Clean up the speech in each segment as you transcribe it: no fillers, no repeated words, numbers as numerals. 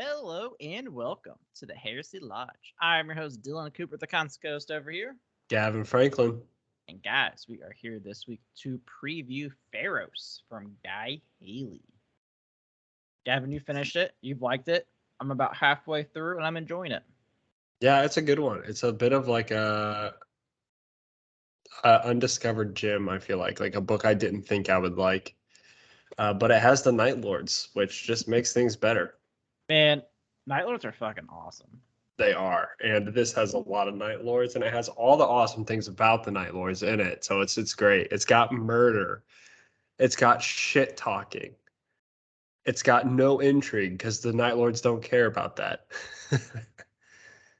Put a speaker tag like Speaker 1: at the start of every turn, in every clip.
Speaker 1: Hello and welcome to the Heresy Lodge. I'm your host, Dylan Cooper, the Const Coast over here.
Speaker 2: Gavin Franklin.
Speaker 1: And guys, we are here this week to preview Pharos from Guy Haley. Gavin, you finished it. You've liked it. I'm about halfway through and I'm enjoying it.
Speaker 2: Yeah, it's a good one. It's a bit of like a undiscovered gem, I feel like a book I didn't think I would like. But it has the Night Lords, which just makes things better.
Speaker 1: Man, Night Lords are fucking awesome.
Speaker 2: They are. And this has a lot of Night Lords, and it has all the awesome things about the Night Lords in it. So it's great. It's got murder. It's got shit talking. It's got no intrigue because the Night Lords don't care about that.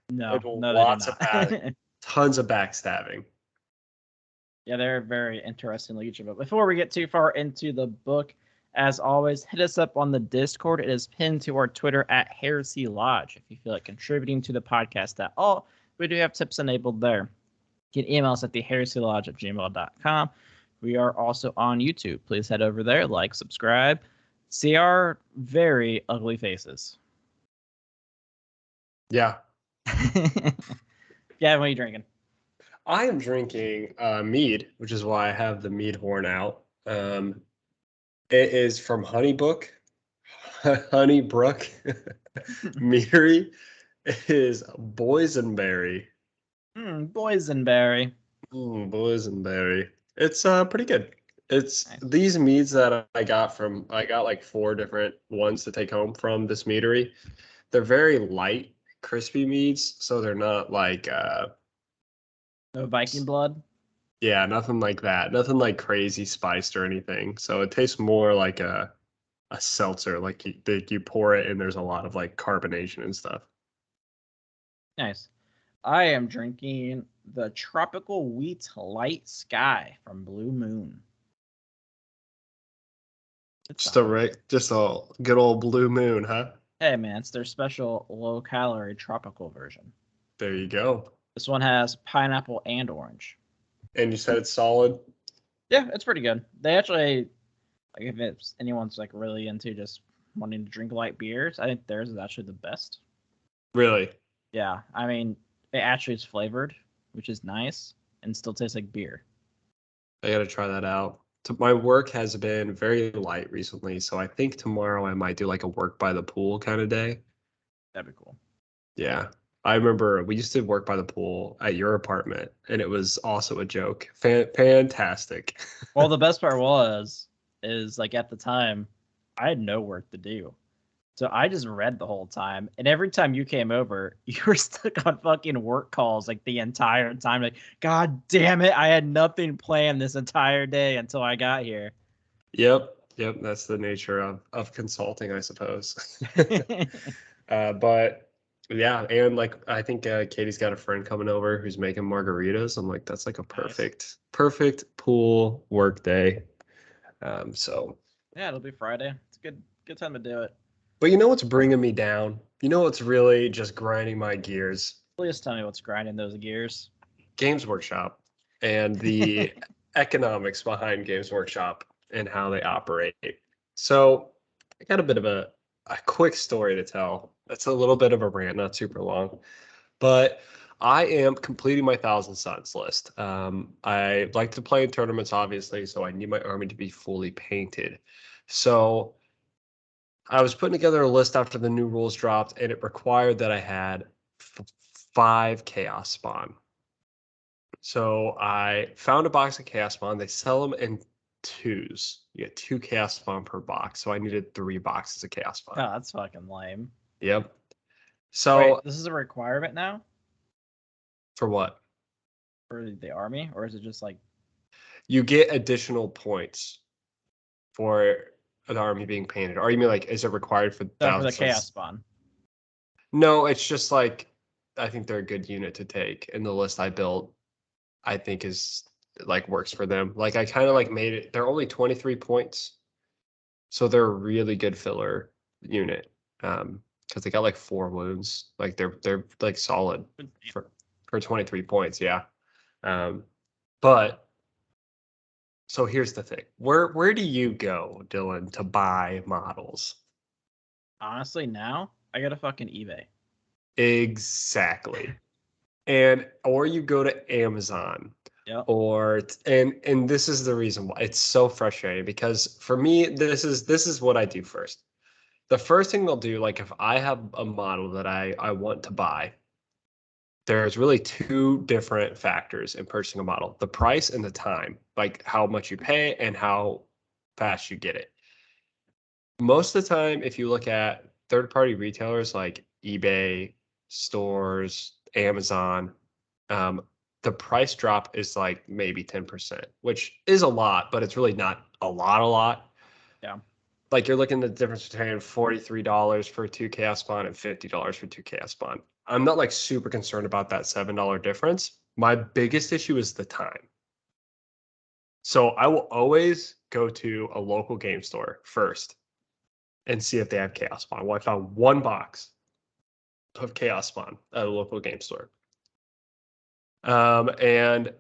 Speaker 1: No,
Speaker 2: And
Speaker 1: they do
Speaker 2: lots of
Speaker 1: not.
Speaker 2: tons of backstabbing.
Speaker 1: Yeah, they're very interesting each of it. Before we get too far into the book, as always, hit us up on the Discord. It is pinned to our Twitter at Heresy Lodge. If you feel like contributing to the podcast at all, we do have tips enabled there. You can email us at theheresylodge@gmail.com. We are also on YouTube. Please head over there, like, subscribe, see our very ugly faces.
Speaker 2: Yeah.
Speaker 1: Yeah, what are you drinking?
Speaker 2: I am drinking mead, which is why I have the mead horn out. It is from Honeybrook Meadery. It is boysenberry.
Speaker 1: Boysenberry.
Speaker 2: Boysenberry. It's pretty good. It's
Speaker 1: Nice.
Speaker 2: these meads that I got like 4 different ones to take home from this meadery. They're very light, crispy meads, so they're not like
Speaker 1: No Viking blood?
Speaker 2: yeah, nothing like that. Nothing like crazy spiced or anything. So it tastes more like a seltzer, like you pour it and there's a lot of like carbonation and stuff.
Speaker 1: Nice. I am drinking the Tropical Wheat Light Sky from Blue Moon.
Speaker 2: Just a good old Blue Moon, huh?
Speaker 1: Hey man, it's their special low-calorie tropical version.
Speaker 2: There you go.
Speaker 1: This one has pineapple and orange.
Speaker 2: And you said it's solid?
Speaker 1: Yeah, it's pretty good. They actually, like, if it's anyone's like really into just wanting to drink light beers, I think theirs is actually the best.
Speaker 2: Really?
Speaker 1: Yeah, I mean, it actually is flavored, which is nice, and still tastes like beer.
Speaker 2: I gotta try that out. My work has been very light recently, so I think tomorrow I might do like a work by the pool kind of day.
Speaker 1: That'd be cool.
Speaker 2: Yeah. I remember we used to work by the pool at your apartment, and it was also a joke. Fantastic.
Speaker 1: Well, the best part is like at the time, I had no work to do. So I just read the whole time. And every time you came over, you were stuck on fucking work calls like the entire time. Like, God damn it, I had nothing planned this entire day until I got here.
Speaker 2: Yep. That's the nature of consulting, I suppose. But yeah, and like I think Katie's got a friend coming over who's making margaritas. I'm like, that's like a perfect pool work day. So
Speaker 1: yeah, it'll be Friday. It's a good time to do it.
Speaker 2: but you know what's bringing me down? You know what's really just grinding my gears?
Speaker 1: Please tell me what's grinding those gears.
Speaker 2: Games Workshop and the economics behind Games Workshop and how they operate. So I got a bit of a quick story to tell. It's a little bit of a rant, not super long, but I am completing my Thousand Suns list. I like to play in tournaments, obviously, so I need my army to be fully painted. So I was putting together a list after the new rules dropped, and it required that I had 5 Chaos Spawn. So I found a box of Chaos Spawn. They sell them in 2s. You get 2 Chaos Spawn per box. So I needed 3 boxes of Chaos Spawn.
Speaker 1: Oh, that's fucking lame.
Speaker 2: Yep. So
Speaker 1: wait, this is a requirement now
Speaker 2: for what?
Speaker 1: for the army, or is it just like
Speaker 2: You get additional points for an army being painted. Or you mean like, is it required for
Speaker 1: for
Speaker 2: Thousand
Speaker 1: the Chaos
Speaker 2: Suns?
Speaker 1: Spawn?
Speaker 2: No, it's just like I think they're a good unit to take. And the list I built, I think is like works for them. Like I kind of like made it. They're only 23 points, so they're a really good filler unit. Because they got like 4 wounds. Like they're like solid for 23 points. Yeah. But so here's the thing. Where do you go, Dylan, to buy models?
Speaker 1: Honestly, now I got a fucking eBay.
Speaker 2: Exactly. Or you go to Amazon.
Speaker 1: Yep.
Speaker 2: And this is the reason why it's so frustrating, because for me, this is what I do first. The first thing they'll do, like if I have a model that I want to buy, there's really two different factors in purchasing a model: the price and the time, like how much you pay and how fast you get it. Most of the time, if you look at third-party retailers like eBay, stores, Amazon, um, the price drop is like maybe 10%, which is a lot, but it's really not a lot.
Speaker 1: Yeah.
Speaker 2: Like you're looking at the difference between $43 for a 2 chaos spawn and $50 for 2 chaos spawn. I'm not like super concerned about that $7 difference. My biggest issue is the time. So I will always go to a local game store first and see if they have chaos spawn. Well, I found one box of chaos spawn at a local game store. And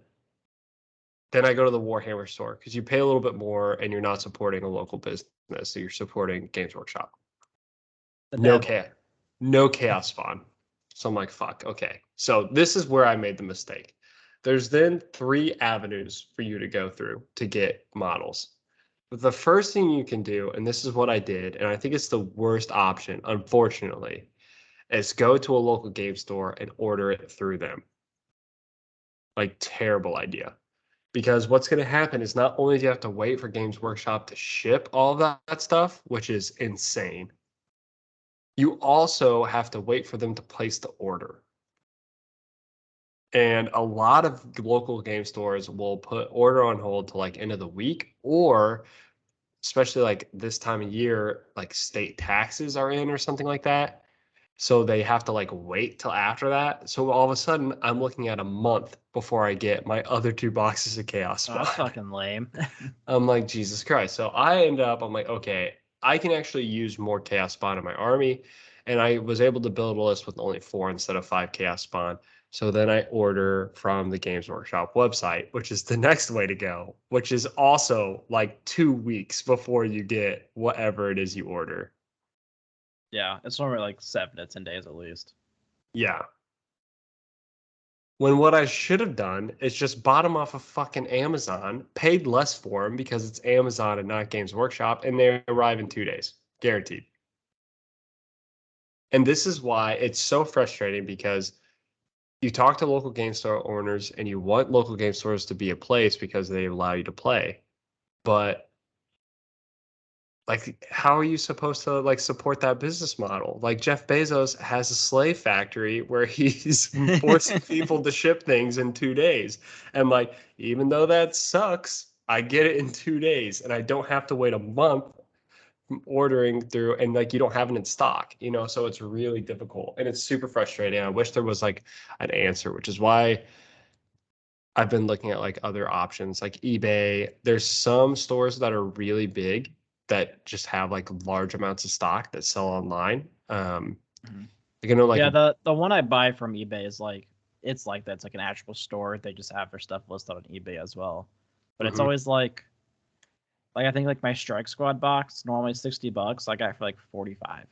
Speaker 2: then I go to the Warhammer store because you pay a little bit more and you're not supporting a local business. So you're supporting Games Workshop. No chaos spawn. So I'm like, fuck, okay. So this is where I made the mistake. There's then 3 avenues for you to go through to get models. But the first thing you can do, and this is what I did, and I think it's the worst option, unfortunately, is go to a local game store and order it through them. Like, terrible idea. Because what's going to happen is not only do you have to wait for Games Workshop to ship all of that stuff, which is insane, you also have to wait for them to place the order. And a lot of local game stores will put order on hold to like end of the week, or especially like this time of year, like state taxes are in or something like that. So they have to like wait till after that. So all of a sudden I'm looking at a month before I get my other 2 boxes of Chaos
Speaker 1: Oh, that's
Speaker 2: Spawn.
Speaker 1: fucking lame.
Speaker 2: I'm like, Jesus Christ. So I'm like, okay, I can actually use more Chaos Spawn in my army. And I was able to build a list with only 4 instead of 5 Chaos Spawn. So then I order from the Games Workshop website, which is the next way to go, which is also like 2 weeks before you get whatever it is you order.
Speaker 1: Yeah, it's normally like 7 to 10 days at least.
Speaker 2: Yeah. When what I should have done is just bought them off of fucking Amazon, paid less for them because it's Amazon and not Games Workshop, and they arrive in 2 days, guaranteed. And this is why it's so frustrating, because you talk to local game store owners and you want local game stores to be a place because they allow you to play. But like, how are you supposed to like support that business model? Like Jeff Bezos has a slave factory where he's forcing people to ship things in 2 days. And like, even though that sucks, I get it in 2 days and I don't have to wait a month ordering through, and like you don't have it in stock, so it's really difficult and it's super frustrating. I wish there was like an answer, which is why I've been looking at like other options like eBay. There's some stores that are really big that just have like large amounts of stock that sell online.
Speaker 1: Yeah, the one I buy from eBay is like, it's like that's like an actual store. They just have their stuff listed on eBay as well. But it's always like I think like my Strike Squad box normally $60. I got it for like 45.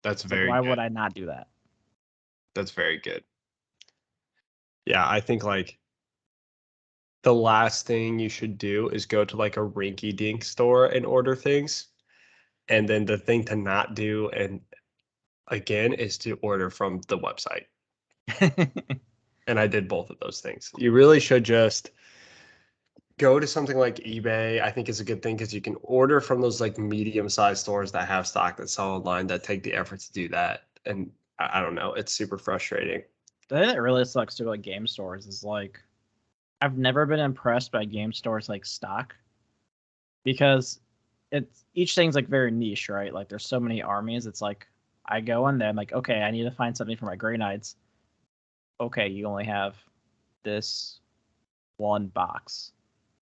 Speaker 2: That's
Speaker 1: It's
Speaker 2: very
Speaker 1: like, why
Speaker 2: good.
Speaker 1: would I not do that?
Speaker 2: That's very good. Yeah, I think like the last thing you should do is go to like a rinky dink store and order things. And then the thing to not do, and again, is to order from the website. And I did both of those things. You really should just go to something like eBay. I think is a good thing because you can order from those like medium-sized stores that have stock that sell online that take the effort to do that. And I don't know, it's super frustrating.
Speaker 1: The thing that really sucks too, like game stores, is like I've never been impressed by game stores like stock, because it's each thing's like very niche, right? Like there's so many armies. It's like I go in there, I'm like, okay, I need to find something for my Grey Knights. Okay, you only have this one box,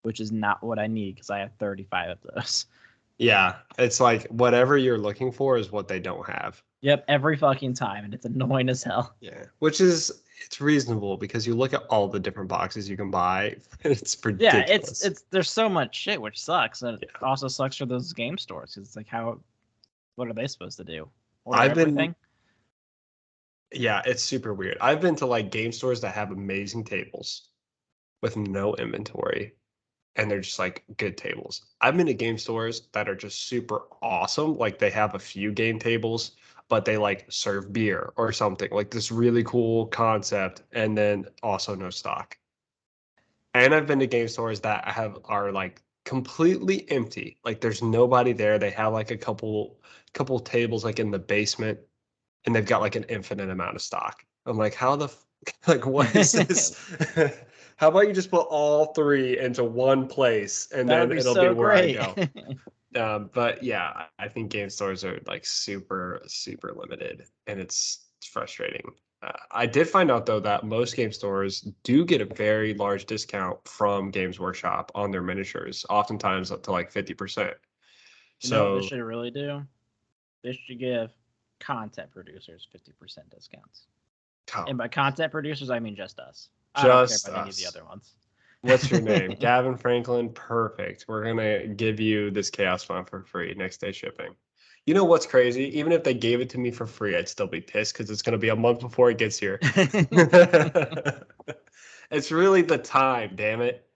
Speaker 1: which is not what I need because I have 35 of those.
Speaker 2: Yeah, it's like whatever you're looking for is what they don't have.
Speaker 1: Yep, every fucking time, and it's annoying as hell.
Speaker 2: Yeah, which is, it's reasonable because you look at all the different boxes you can buy, and it's ridiculous.
Speaker 1: Yeah, it's there's so much shit, which sucks, and it also sucks for those game stores because it's like, what are they supposed to do? Order everything?
Speaker 2: Yeah, it's super weird. I've been to like game stores that have amazing tables with no inventory, and they're just like good tables. I've been to game stores that are just super awesome. Like they have a few game tables, but they like serve beer or something, like this really cool concept, and then also no stock. And I've been to game stores that are like completely empty. Like there's nobody there. They have like a couple tables like in the basement, and they've got like an infinite amount of stock. I'm like, how the like what is this? How about you just put all three into one place and
Speaker 1: That would
Speaker 2: then
Speaker 1: be
Speaker 2: it'll be
Speaker 1: so
Speaker 2: where I
Speaker 1: great.
Speaker 2: go. But yeah, I think game stores are like super limited, and it's frustrating. I did find out though that most game stores do get a very large discount from Games Workshop on their miniatures, oftentimes up to like 50%.
Speaker 1: You know what they
Speaker 2: So,
Speaker 1: should really do? They should give content producers 50% discounts.
Speaker 2: oh,
Speaker 1: And by content producers, I mean just us. I don't care
Speaker 2: just
Speaker 1: about any of the
Speaker 2: us.
Speaker 1: other ones.
Speaker 2: What's your name? Gavin Franklin. Perfect. We're gonna give you this Chaos Font for free, next day shipping. You know what's crazy? Even if they gave it to me for free, I'd still be pissed because it's gonna be a month before it gets here. It's really the time, damn it.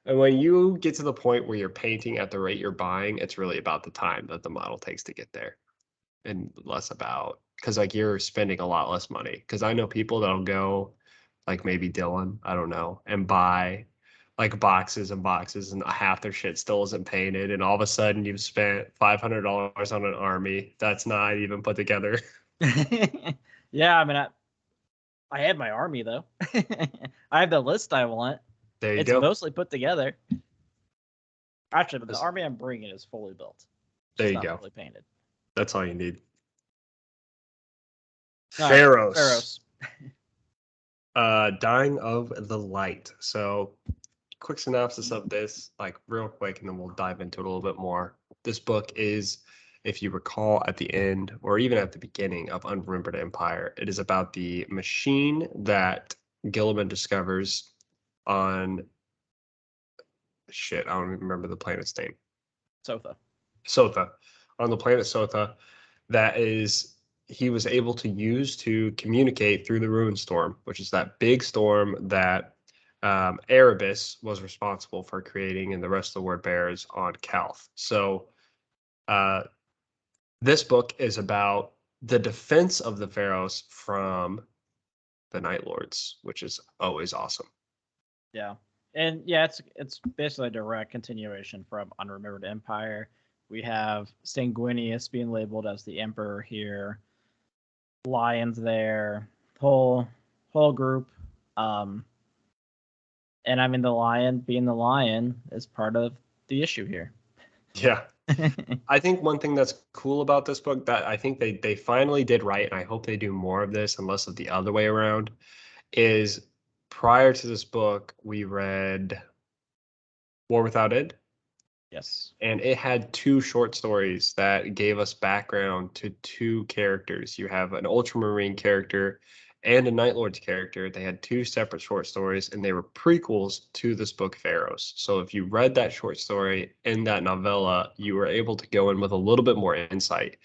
Speaker 2: And when you get to the point where you're painting at the rate you're buying, it's really about the time that the model takes to get there, and less about because like you're spending a lot less money. Because I know people that'll go, like maybe Dylan, I don't know, and buy like boxes and boxes, and half their shit still isn't painted, and all of a sudden you've spent $500 on an army that's not even put together.
Speaker 1: Yeah, I mean, I have my army though. I have the list I want.
Speaker 2: There you
Speaker 1: It's
Speaker 2: go.
Speaker 1: mostly put together. Actually, but the army I'm bringing is fully built. It's
Speaker 2: There
Speaker 1: just
Speaker 2: you
Speaker 1: not
Speaker 2: go.
Speaker 1: fully painted.
Speaker 2: That's all you need.
Speaker 1: All right,
Speaker 2: Pharos.
Speaker 1: Pharos.
Speaker 2: Dying of the Light. So quick synopsis of this, like real quick, and then we'll dive into it a little bit more. This book is, if you recall, at the end or even at the beginning of Unremembered Empire, it is about the machine that Gilliman discovers on shit. I don't even remember the planet's name.
Speaker 1: Sotha.
Speaker 2: Sotha, on the planet Sotha, that is he was able to use to communicate through the ruin storm, which is that big storm that Erebus was responsible for creating, and the rest of the word bearers on Calth. So uh, this book is about the defense of the Pharos from the Night Lords, which is always awesome.
Speaker 1: Yeah, and yeah, it's basically a direct continuation from Unremembered Empire. We have Sanguinius being labeled as the Emperor here. Lions there, whole group. Um, and I mean the lion being the lion is part of the issue here.
Speaker 2: Yeah. I think one thing that's cool about this book that I think they finally did right, and I hope they do more of this and less of the other way around, is prior to this book, we read War Without End,
Speaker 1: Yes.
Speaker 2: and it had two short stories that gave us background to two characters. You have an Ultramarine character and a Night Lord's character. They had two separate short stories, and they were prequels to this book, Pharos. So if you read that short story in that novella, you were able to go in with a little bit more insight,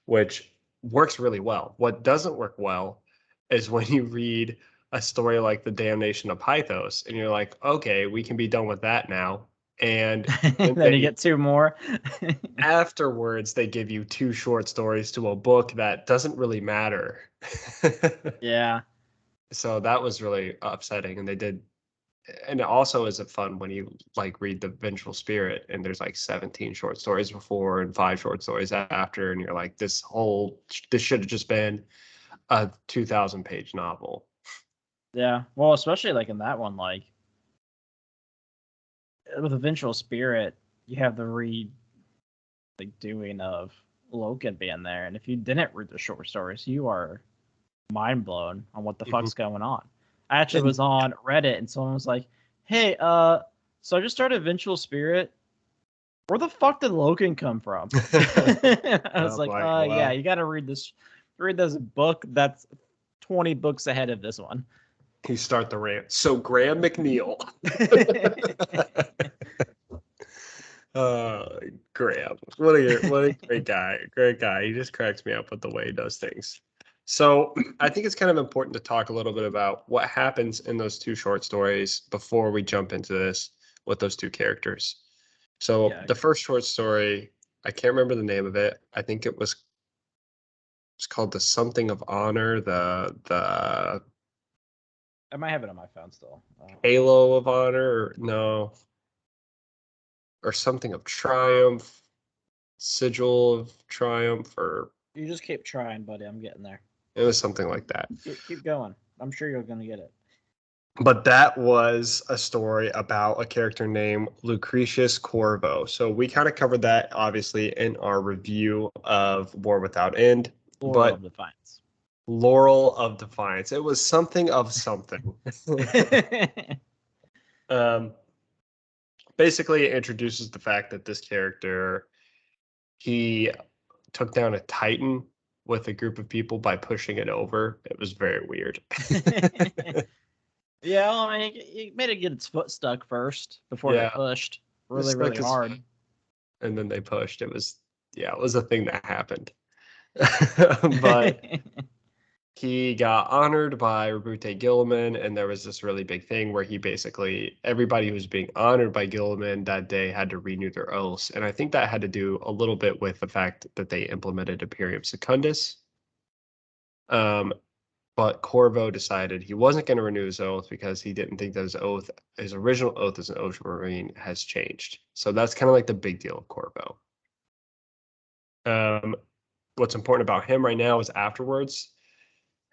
Speaker 2: which works really well. What doesn't work well is when you read a story like The Damnation of Pythos, and you're like, okay, we can be done with that now. And then
Speaker 1: Then you
Speaker 2: they
Speaker 1: get two more.
Speaker 2: afterwards they give you two short stories to a book that doesn't really matter.
Speaker 1: Yeah.
Speaker 2: So that was really upsetting, and they did. And it also isn't fun when you like read the Vengeful Spirit and there's like 17 short stories before and 5 short stories after, and you're like, this should have just been a 2,000-page novel.
Speaker 1: Yeah. Well, especially like in that one, like with Eventual Spirit, you have the doing of Loken being there, and if you didn't read the short stories, you are mind blown on what the
Speaker 2: Mhm.
Speaker 1: fuck's going on. I actually
Speaker 2: And
Speaker 1: was on Reddit and someone was like, "Hey, so I just started Eventual Spirit. Where the fuck did Loken come from?" I was
Speaker 2: I'm
Speaker 1: like,
Speaker 2: like,
Speaker 1: yeah,
Speaker 2: well,
Speaker 1: you got to read this book that's 20 books ahead of this one."
Speaker 2: you start the rant. So Graham McNeil. uh Graham. What a great guy. Great guy. He just cracks me up with the way he does things. So I think it's kind of important to talk a little bit about what happens in those two short stories before we jump into this with those two characters. So
Speaker 1: Yeah.
Speaker 2: the first short story, I can't remember the name of it. I think it's called The Something of Honor, the
Speaker 1: I might have it on my phone still.
Speaker 2: Halo of Honor, or no, or Something of Triumph, Sigil of Triumph, or
Speaker 1: You just keep trying, buddy. I'm getting there.
Speaker 2: it was something like that.
Speaker 1: Keep going. I'm sure you're gonna get it.
Speaker 2: But that was a story about a character named Lucretius Corvo. So we kind of covered that obviously in our review of War Without End.
Speaker 1: Laurel of
Speaker 2: But
Speaker 1: Defiance.
Speaker 2: Laurel of Defiance. It was something of something. Basically, it introduces the fact that this character, he took down a Titan with a group of people by pushing it over. It was very weird.
Speaker 1: Yeah, well, I mean, he made it get its foot stuck first before it pushed really, really hard.
Speaker 2: And then they pushed. It was a thing that happened. But he got honored by Rabute Gilliman, and there was this really big thing where he basically, everybody who was being honored by Gilliman that day had to renew their oaths. And I think that had to do a little bit with the fact that they implemented Imperium Secundus. But Corvo decided he wasn't going to renew his oath because he didn't think that his original oath as an Ultramarine has changed. So that's kind of like the big deal of Corvo. What's important about him right now is afterwards,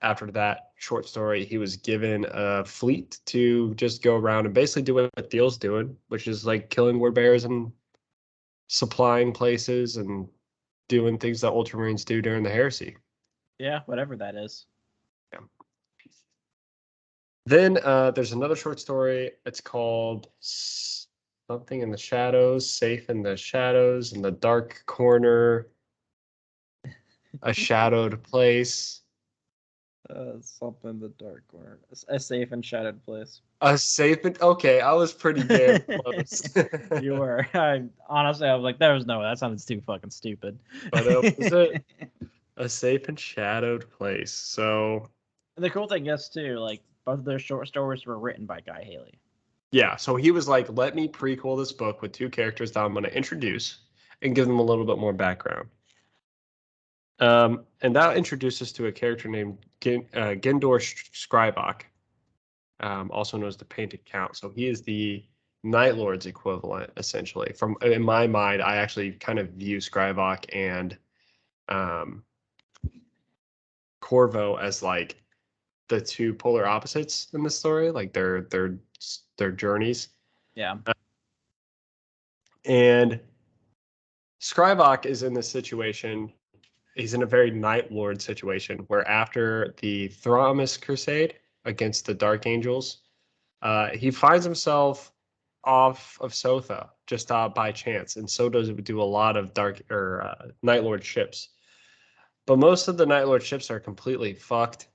Speaker 2: after that short story, he was given a fleet to just go around and basically do what Thiel's doing, which is like killing word bears and supplying places and doing things that Ultramarines do during the heresy.
Speaker 1: Yeah, whatever that is.
Speaker 2: Yeah. Then there's another short story. It's called Something in the Shadows, Safe in the Shadows, in the Dark Corner, A Shadowed Place.
Speaker 1: Something in the dark corner. A safe and shadowed place.
Speaker 2: A safe and okay, I was pretty damn close.
Speaker 1: You were. Honestly, I was like, there's no way. That sounded too fucking stupid.
Speaker 2: But was it a safe and shadowed place? So
Speaker 1: the cool thing is too, like both of those short stories were written by Guy Haley.
Speaker 2: Yeah, so he was like, let me prequel this book with two characters that I'm going to introduce and give them a little bit more background. And that introduces us to a character named Gendor Schreibach, also known as the Painted Count. So he is the Night Lord's equivalent, essentially. In my mind, I actually kind of view Schreibach and Corvo as like the two polar opposites in the story, like their journeys.
Speaker 1: Yeah.
Speaker 2: And Schreibach is in this situation. He's in a very Night Lord situation where after the Thramis Crusade against the Dark Angels, he finds himself off of Sotha just by chance, and so does it do a lot of Night Lord ships. But most of the Night Lord ships are completely fucked,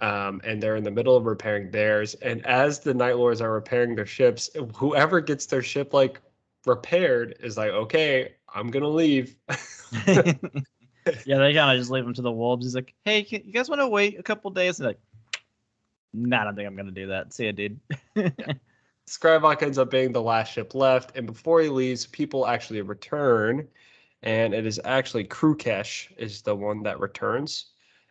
Speaker 2: and they're in the middle of repairing theirs. And as the Night Lords are repairing their ships, whoever gets their ship like repaired is like, okay, I'm gonna leave.
Speaker 1: Yeah, they kind of just leave him to the wolves. He's like, hey, you guys want to wait a couple days? And like, nah, I don't think I'm gonna do that. See ya, dude.
Speaker 2: Yeah. Schreibach ends up being the last ship left, and before he leaves, people actually return, and it is actually Krukesh is the one that returns,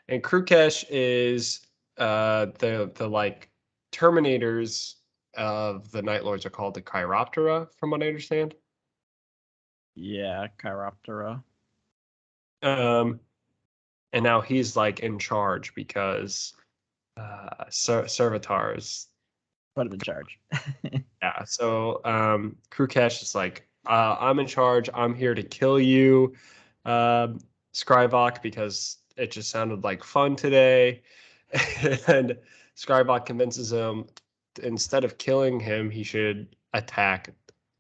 Speaker 2: and Krukesh is the like Terminators of the Night Lords are called the Chiroptera, from what I understand.
Speaker 1: Yeah, Chiroptera.
Speaker 2: And now he's like in charge because Servitor is
Speaker 1: put him in charge.
Speaker 2: Yeah, so Krukesh is like, I'm in charge. I'm here to kill you, Schreibach, because it just sounded like fun today. And Schreibach convinces him, instead of killing him, he should attack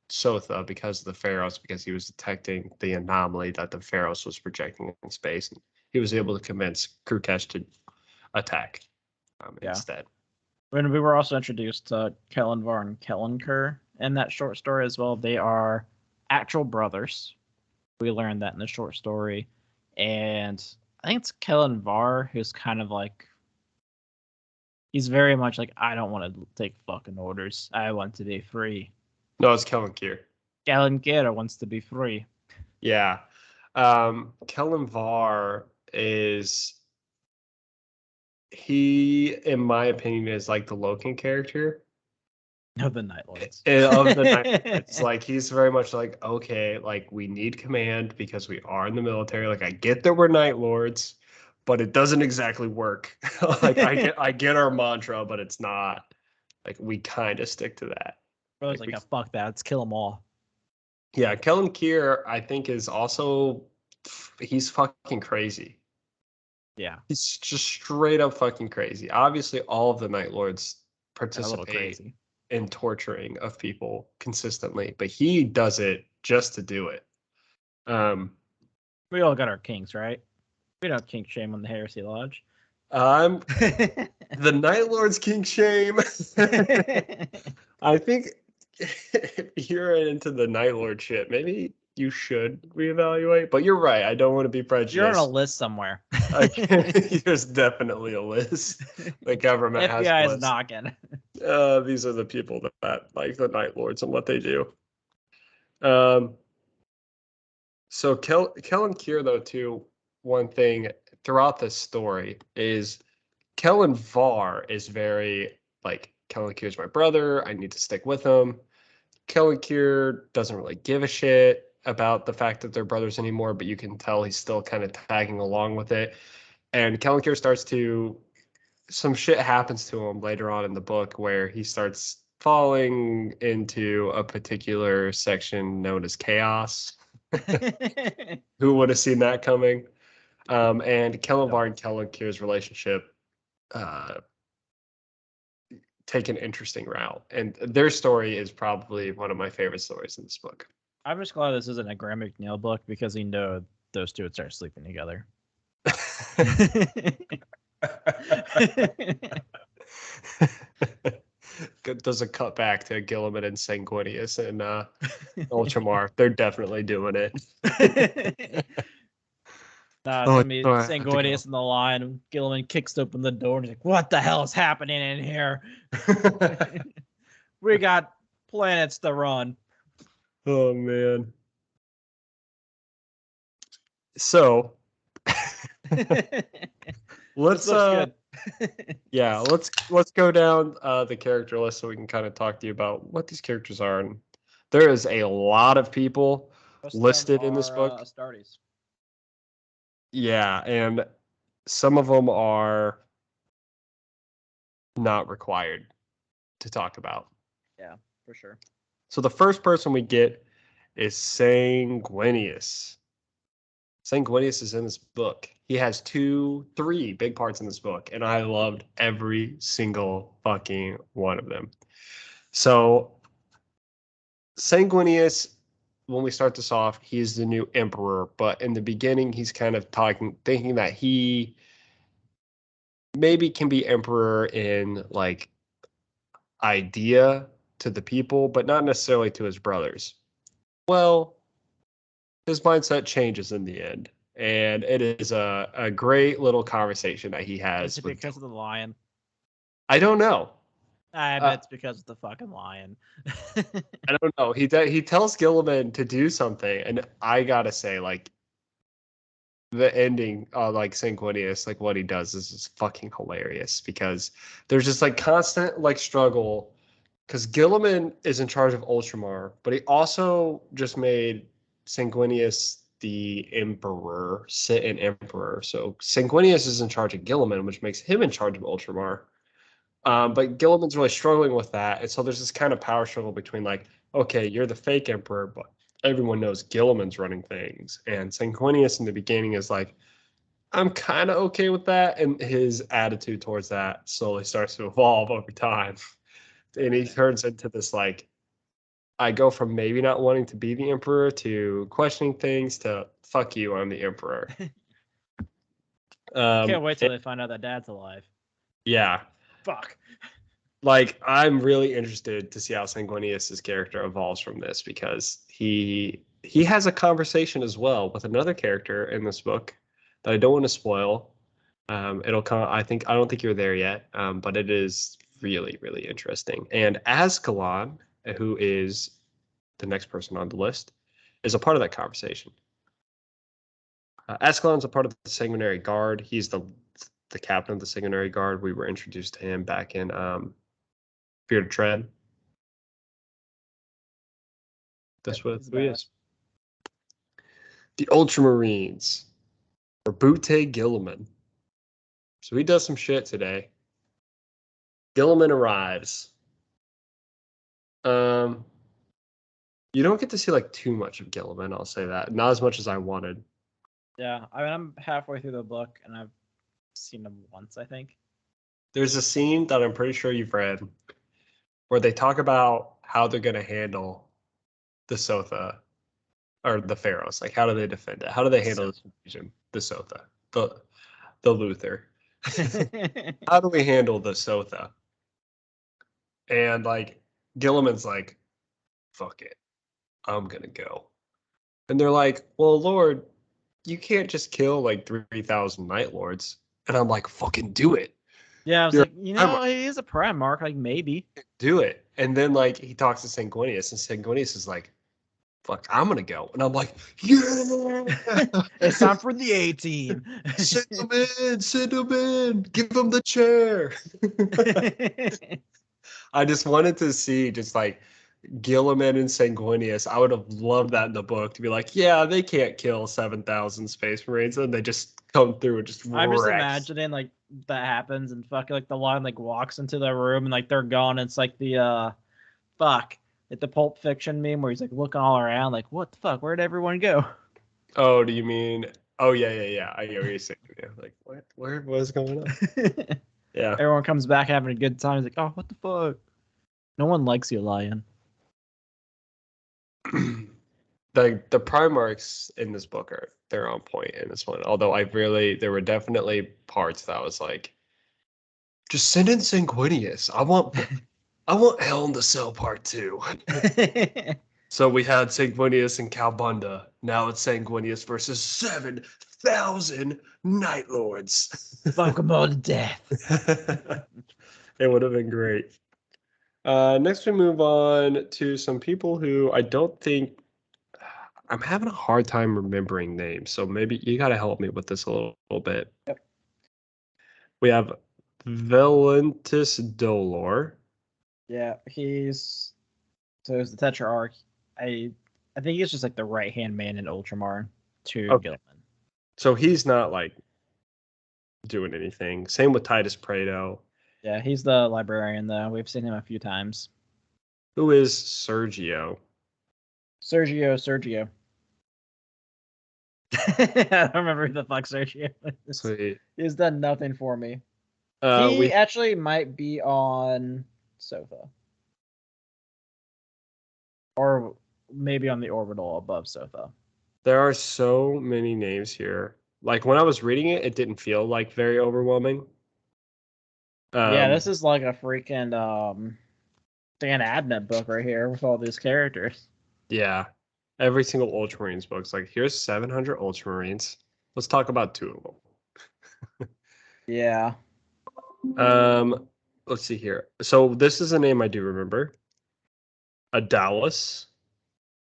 Speaker 2: Sotha because of the Pharos, because he was detecting the anomaly that the Pharos was projecting in space. And he was able to convince Krukesh to attack instead.
Speaker 1: When we were also introduced to Kellenvar and Kellenker in that short story as well. They are actual brothers. We learned that in the short story. And I think it's Kellen Var, who's kind of like, he's very much like, I don't want to take fucking orders. I want to be free.
Speaker 2: No, it's Kellen Kier.
Speaker 1: Kellen Kier wants to be free.
Speaker 2: Yeah. Kellen Var he, in my opinion, is like the Loken character.
Speaker 1: Of the Night Lords.
Speaker 2: Of the Night Lords. Like, he's very much like, okay, like, we need command because we are in the military. Like, I get that we're Night Lords, but it doesn't exactly work. Like, I get our mantra, but it's not. Like, we kind of stick to that.
Speaker 1: Bro's like, oh, fuck that. Let's kill them all.
Speaker 2: Yeah, Kellen Kier, I think, is also, he's fucking crazy.
Speaker 1: Yeah.
Speaker 2: He's just straight up fucking crazy. Obviously, all of the Night Lords participate in torturing of people consistently, but he does it just to do it.
Speaker 1: We all got our kinks, right? We don't kink shame on the Heresy Lodge.
Speaker 2: The Night Lord's kink shame. I think if you're into the Night Lord shit, maybe you should reevaluate. But you're right. I don't want to be prejudiced.
Speaker 1: You're on a list somewhere.
Speaker 2: There's definitely a list. The government has.
Speaker 1: FBI is knocking.
Speaker 2: These are the people that like the Night Lords and what they do. So Kellen Kier, though, too, one thing throughout this story is Kellen Var is very like, Kellen Kier's my brother. I need to stick with him. Kellen Kier doesn't really give a shit about the fact that they're brothers anymore, but you can tell he's still kind of tagging along with it. And Kellen Kier some shit happens to him later on in the book where he starts falling into a particular section known as chaos. Who would have seen that coming? And Kellen Var and Kellen Kier's relationship take an interesting route, and their story is probably one of my favorite stories in this book.
Speaker 1: I'm just glad this isn't a Graham McNeil book because you know those two would start sleeping together.
Speaker 2: Does a cut back to Gilliman and Sanguinius and Ultramar. They're definitely doing it.
Speaker 1: Sanguinius in the line. Gilliman kicks open the door and he's like, "What the hell is happening in here? We got planets to run."
Speaker 2: Oh man. So let's go down the character list so we can kind of talk to you about what these characters are. And there is a lot of people listed in this book.
Speaker 1: Astartes.
Speaker 2: Yeah, and some of them are not required to talk about.
Speaker 1: Yeah, for sure.
Speaker 2: So the first person we get is Sanguinius. Sanguinius is in this book. He has 3 big parts in this book, and I loved every single fucking one of them. So Sanguinius, when we start this off, he's the new emperor, but in the beginning, he's kind of thinking that he maybe can be emperor in like idea to the people, but not necessarily to his brothers. Well, his mindset changes in the end, and it is a great little conversation that he has.
Speaker 1: Is it because of the lion?
Speaker 2: I don't know.
Speaker 1: I bet it's because of the fucking lion.
Speaker 2: I don't know. He tells Gilliman to do something, and I gotta say, like, the ending, like Sanguinius, like what he does is just fucking hilarious because there's just like constant like struggle because Gilliman is in charge of Ultramar, but he also just made Sanguinius the emperor, sit in emperor. So Sanguinius is in charge of Gilliman, which makes him in charge of Ultramar. But Gilliman's really struggling with that, and so there's this kind of power struggle between like, okay, you're the fake emperor, but everyone knows Gilliman's running things, and Sanguinius in the beginning is like, I'm kind of okay with that, and his attitude towards that slowly starts to evolve over time, and he turns into this like, I go from maybe not wanting to be the emperor to questioning things to fuck you, I'm the emperor.
Speaker 1: Can't wait till they find out that Dad's alive.
Speaker 2: Yeah.
Speaker 1: Fuck.
Speaker 2: Like, I'm really interested to see how Sanguinius' character evolves from this because he has a conversation as well with another character in this book that I don't want to spoil. It'll come. I don't think you're there yet, but it is really, really interesting. And Ascalon, who is the next person on the list, is a part of that conversation. Ascalon's a part of the Sanguinary Guard. He's the captain of the Sanguinary Guard. We were introduced to him back in Fear to Tread. That's what he is. The Ultramarines, or Butte Gilliman. So he does some shit today. Gilliman arrives. You don't get to see like too much of Gilliman, I'll say that. Not as much as I wanted.
Speaker 1: Yeah, I mean, I'm halfway through the book, and I've seen him once, I think.
Speaker 2: There's a scene that I'm pretty sure you've read where they talk about how they're going to handle the Sotha or the Pharos. Like, how do they defend it? How do they handle this invasion? The Sotha, the Luther. How do we handle the Sotha? And like, Gilliman's like, fuck it, I'm gonna go. And they're like, well, Lord, you can't just kill like 3,000 Night Lords. And I'm like, fucking do it.
Speaker 1: Yeah, I was like, you know, he is a Primarch, like maybe.
Speaker 2: Do it. And then like he talks to Sanguinius, and Sanguinius is like, fuck, I'm gonna go. And I'm like, yeah,
Speaker 1: it's time for the A team.
Speaker 2: Send him in, give him the chair. I just wanted to see just like Gilliman and Sanguinius. I would have loved that in the book to be like, yeah, they can't kill 7,000 Space Marines, and they just come through and just
Speaker 1: I'm just imagining like that happens, and fucking like the line like walks into the room and like they're gone. It's like the like the Pulp Fiction meme where he's like looking all around like, what the fuck, where'd everyone go?
Speaker 2: Oh, do you mean? Oh yeah. I get what you're saying. Yeah, like what? Where was going on? Yeah.
Speaker 1: Everyone comes back having a good time. He's like, oh, what the fuck? No one likes you, Lion.
Speaker 2: The Primarchs in this book they're on point in this one. Although there were definitely parts that I was like, just send in Sanguinius. I want Hell in the Cell Part 2. So we had Sanguinius and Calbunda. Now it's Sanguinius versus 7,000 Night Lords.
Speaker 1: Fuck them all to death.
Speaker 2: It would have been great. Next, we move on to some people who I don't think... I'm having a hard time remembering names, so maybe you got to help me with this a little bit.
Speaker 1: Yep.
Speaker 2: We have Valentis Dolor.
Speaker 1: Yeah, he's the Tetrarch. I think he's just like the right hand man in Ultramar to Gilliman.
Speaker 2: So he's not like doing anything. Same with Titus Prado.
Speaker 1: Yeah, he's the librarian though. We've seen him a few times.
Speaker 2: Who is Sergio?
Speaker 1: Sergio. I don't remember who the fuck Sergio is.
Speaker 2: Sweet.
Speaker 1: He's done nothing for me. He actually might be on Sotha. Or maybe on the orbital above Sotha.
Speaker 2: There are so many names here. Like when I was reading it, it didn't feel like very overwhelming.
Speaker 1: Yeah, this is like a freaking Dan Abnett book right here with all these characters.
Speaker 2: Yeah. Every single Ultramarines book's like, here's 700 Ultramarines. Let's talk about 2 of them.
Speaker 1: Yeah.
Speaker 2: Let's see here. So this is a name I do remember. Adalis.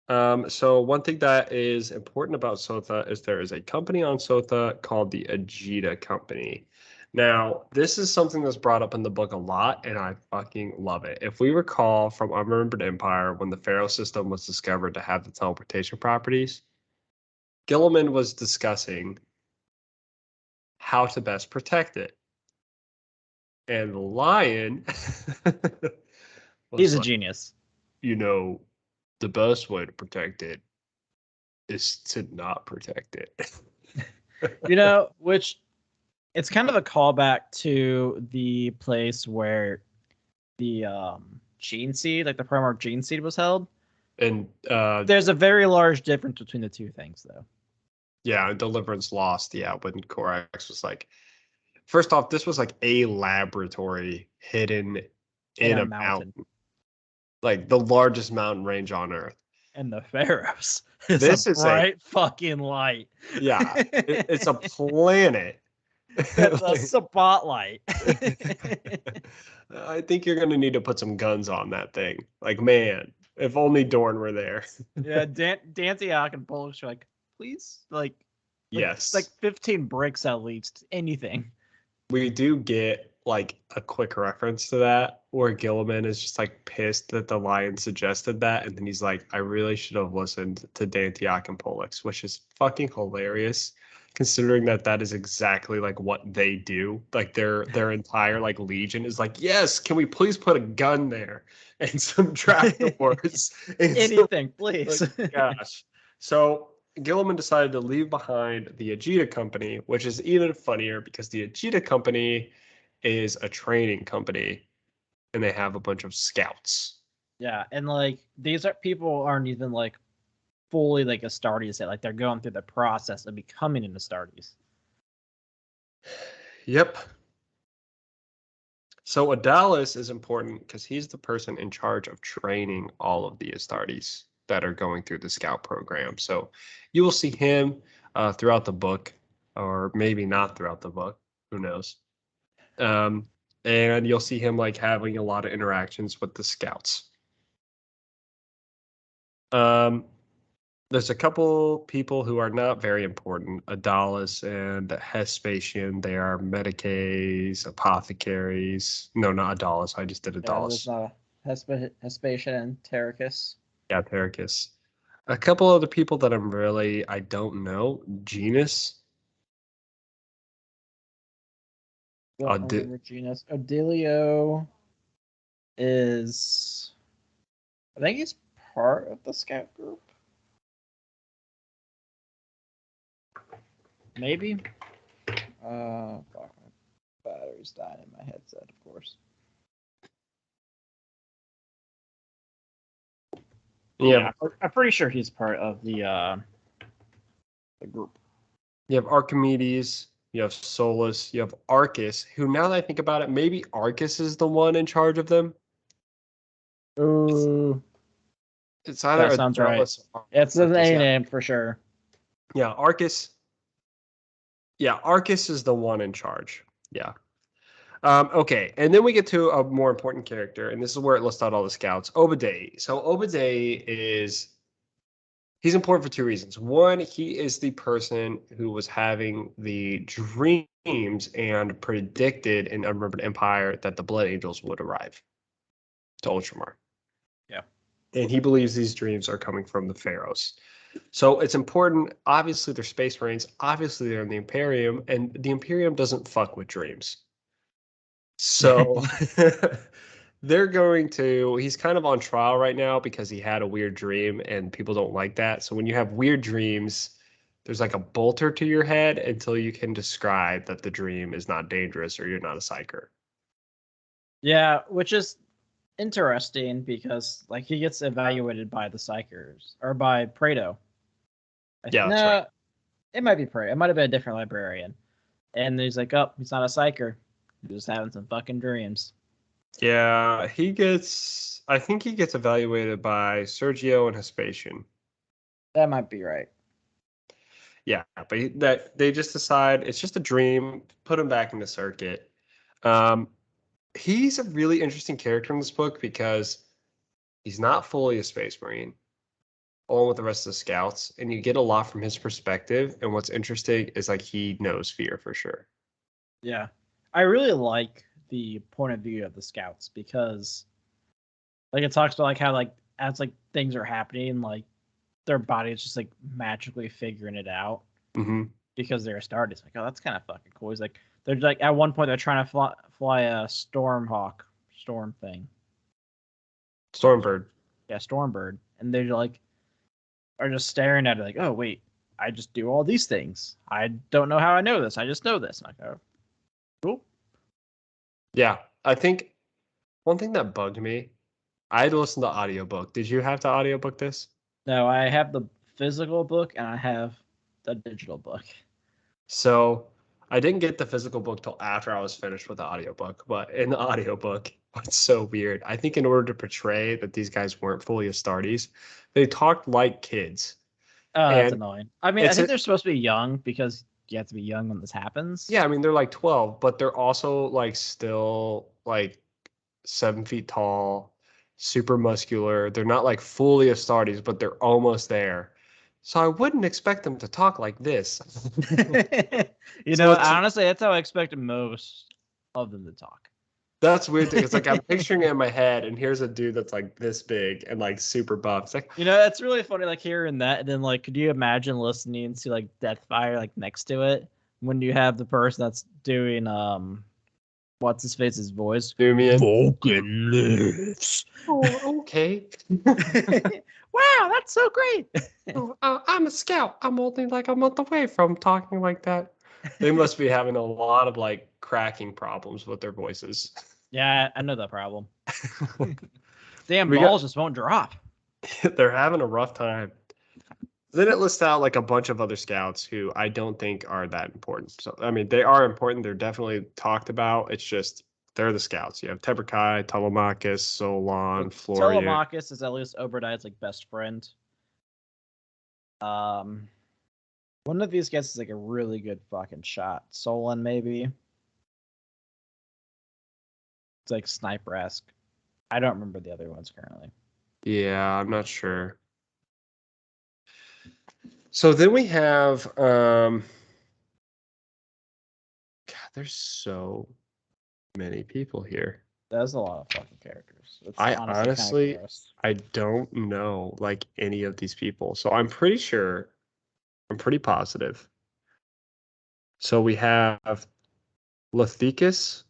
Speaker 2: So one thing that is important about Sotha is there is a company on Sotha called the Ajita Company. Now, this is something that's brought up in the book a lot, and I fucking love it. If we recall from Unremembered Empire, when the Pharos system was discovered to have the teleportation properties, Gilliman was discussing how to best protect it. And the Lion...
Speaker 1: he's a genius.
Speaker 2: You know, the best way to protect it is to not protect it.
Speaker 1: You know, which it's kind of a callback to the place where the gene seed, like the Primarch gene seed, was held.
Speaker 2: And
Speaker 1: there's a very large difference between the two things, though.
Speaker 2: Yeah, Deliverance Lost. Yeah, when Corax was like, first off, this was like a laboratory hidden in a mountain. Like the largest mountain range on Earth.
Speaker 1: And the Pharos is
Speaker 2: This
Speaker 1: a
Speaker 2: is
Speaker 1: bright fucking light.
Speaker 2: yeah, it's a planet.
Speaker 1: That's a spotlight.
Speaker 2: I think you're gonna need to put some guns on that thing. Like, man, if only Dorn were there.
Speaker 1: Yeah, Dantiak and Polish are like, please,
Speaker 2: Yes.
Speaker 1: like 15 bricks at least, anything.
Speaker 2: We do get like a quick reference to that where Gilliman is just like pissed that the lion suggested that, and then he's like, I really should have listened to Dantiak and Pollux, which is fucking hilarious considering that that is exactly like what they do. Like their entire like legion is like, yes, can we please put a gun there and some trapdoors and
Speaker 1: Anything, please.
Speaker 2: like, gosh. So Gilliman decided to leave behind the Ajita Company, which is even funnier because the Ajita Company is a training company and they have a bunch of scouts.
Speaker 1: Yeah, and like these are people aren't even like fully like Astartes yet. Like they're going through the process of becoming an Astartes.
Speaker 2: Yep. So Adalis is important because he's the person in charge of training all of the Astartes that are going through the scout program. So you will see him throughout the book, or maybe not throughout the book. Who knows? And you'll see him like having a lot of interactions with the scouts. There's a couple people who are not very important. Adalis and Hespatian. They are medicaes, apothecaries. No, not Adalis. I just did
Speaker 1: Yeah,
Speaker 2: Adalis.
Speaker 1: there's not Hespatian and Terracus.
Speaker 2: Yeah, Terracus. A couple other people that I don't know. Genus.
Speaker 1: Don't remember genus. Odilio is, I think he's part of the scout group. Maybe. Fuck, my battery's dying in my headset, of course. Yeah, I'm pretty sure he's part of the group.
Speaker 2: You have Archimedes, you have Solus, you have Arcus, who now that I think about it, maybe Arcus is the one in charge of them.
Speaker 1: Ooh.
Speaker 2: It's either
Speaker 1: that sounds right. It's an A name for sure.
Speaker 2: Yeah, Arcus. Yeah, Arcus is the one in charge. Yeah. Okay, and then we get to a more important character, and this is where it lists out all the scouts. Obadiah. So Obadiah he's important for two reasons. One, he is the person who was having the dreams and predicted in Unremembered Empire that the Blood Angels would arrive to Ultramar.
Speaker 1: Yeah.
Speaker 2: And he believes these dreams are coming from the Pharos. So it's important. Obviously, they're Space Marines. Obviously, they're in the Imperium, and the Imperium doesn't fuck with dreams. So they're going to, he's kind of on trial right now because he had a weird dream and people don't like that. So when you have weird dreams, there's like a bolter to your head until you can describe that the dream is not dangerous or you're not a psyker.
Speaker 1: Yeah, which is interesting because like he gets evaluated by the psychers or by Prado.
Speaker 2: Yeah, that's right.
Speaker 1: It might be Prado. It might have been a different librarian. And he's like, oh, he's not a psyker. He's just having some fucking dreams.
Speaker 2: Yeah, I think he gets evaluated by Sergio and Hespatian.
Speaker 1: That might be right.
Speaker 2: Yeah, but they just decide it's just a dream, put him back in the circuit. He's a really interesting character in this book because he's not fully a Space Marine, along with the rest of the scouts, and you get a lot from his perspective. And what's interesting is like he knows fear for sure.
Speaker 1: Yeah, I really like the point of view of the scouts because, like, it talks about like how like as like things are happening, like their body is just like magically figuring it out because they're Astartes. It's like, oh, that's kind of fucking cool. He's like, they're like at one point they're trying to fly a storm thing.
Speaker 2: Stormbird.
Speaker 1: Yeah, Stormbird, and they're like are just staring at it like, oh wait, I just do all these things. I don't know how I know this. I just know this. And I go, cool.
Speaker 2: Yeah, I think one thing that bugged me, I had to listen to the audiobook. Did you have to audiobook this?
Speaker 1: No, I have the physical book and I have the digital book.
Speaker 2: So I didn't get the physical book till after I was finished with the audiobook, but in the audiobook, it's so weird. I think in order to portray that these guys weren't fully Astartes, they talked like kids.
Speaker 1: Oh, that's
Speaker 2: And
Speaker 1: annoying. I mean, I
Speaker 2: it's
Speaker 1: think
Speaker 2: a,
Speaker 1: they're supposed to be young because you have to be young when this happens.
Speaker 2: yeah, I mean they're like 12, but they're also like still like 7 feet tall, super muscular. They're not like fully Astartes, but they're almost there. So I wouldn't expect them to talk like this.
Speaker 1: You
Speaker 2: So
Speaker 1: know,
Speaker 2: it's
Speaker 1: honestly, that's how I expected most of them to talk.
Speaker 2: that's weird thing. It's like I'm picturing it in my head, and here's a dude that's like this big and like super buff. It's like,
Speaker 1: You know, it's really funny, like hearing that, and then like, could you imagine listening to like Deathfire like next to it when you have the person that's doing what's his face's voice?
Speaker 2: Dumian.
Speaker 1: Vulcan lives.
Speaker 2: Oh, okay.
Speaker 1: Wow, that's so great.
Speaker 2: Oh, I'm a scout. I'm only like a month away from talking like that. They must be having a lot of like cracking problems with their voices.
Speaker 1: Yeah, I know that problem. Damn
Speaker 2: We got
Speaker 1: balls just won't drop.
Speaker 2: they're having a rough time. Then it lists out like a bunch of other scouts who I don't think are that important. So I mean, they are important. They're definitely talked about. It's just they're the scouts. You have Tebrkai, Telemachus, Solon,
Speaker 1: Well,
Speaker 2: Florian.
Speaker 1: Telemachus is at least Obadiah's like best friend. Um, one of these guys is like a really good fucking shot. Solon maybe. It's like sniper-esque. I don't remember the other ones currently.
Speaker 2: Yeah, I'm not sure. So then we have God, there's so many people here.
Speaker 1: That's a lot of fucking characters. It's
Speaker 2: I
Speaker 1: honestly kind of
Speaker 2: honestly
Speaker 1: gross.
Speaker 2: I don't know like any of these people. So I'm pretty sure, I'm pretty positive. So we have Lethicus,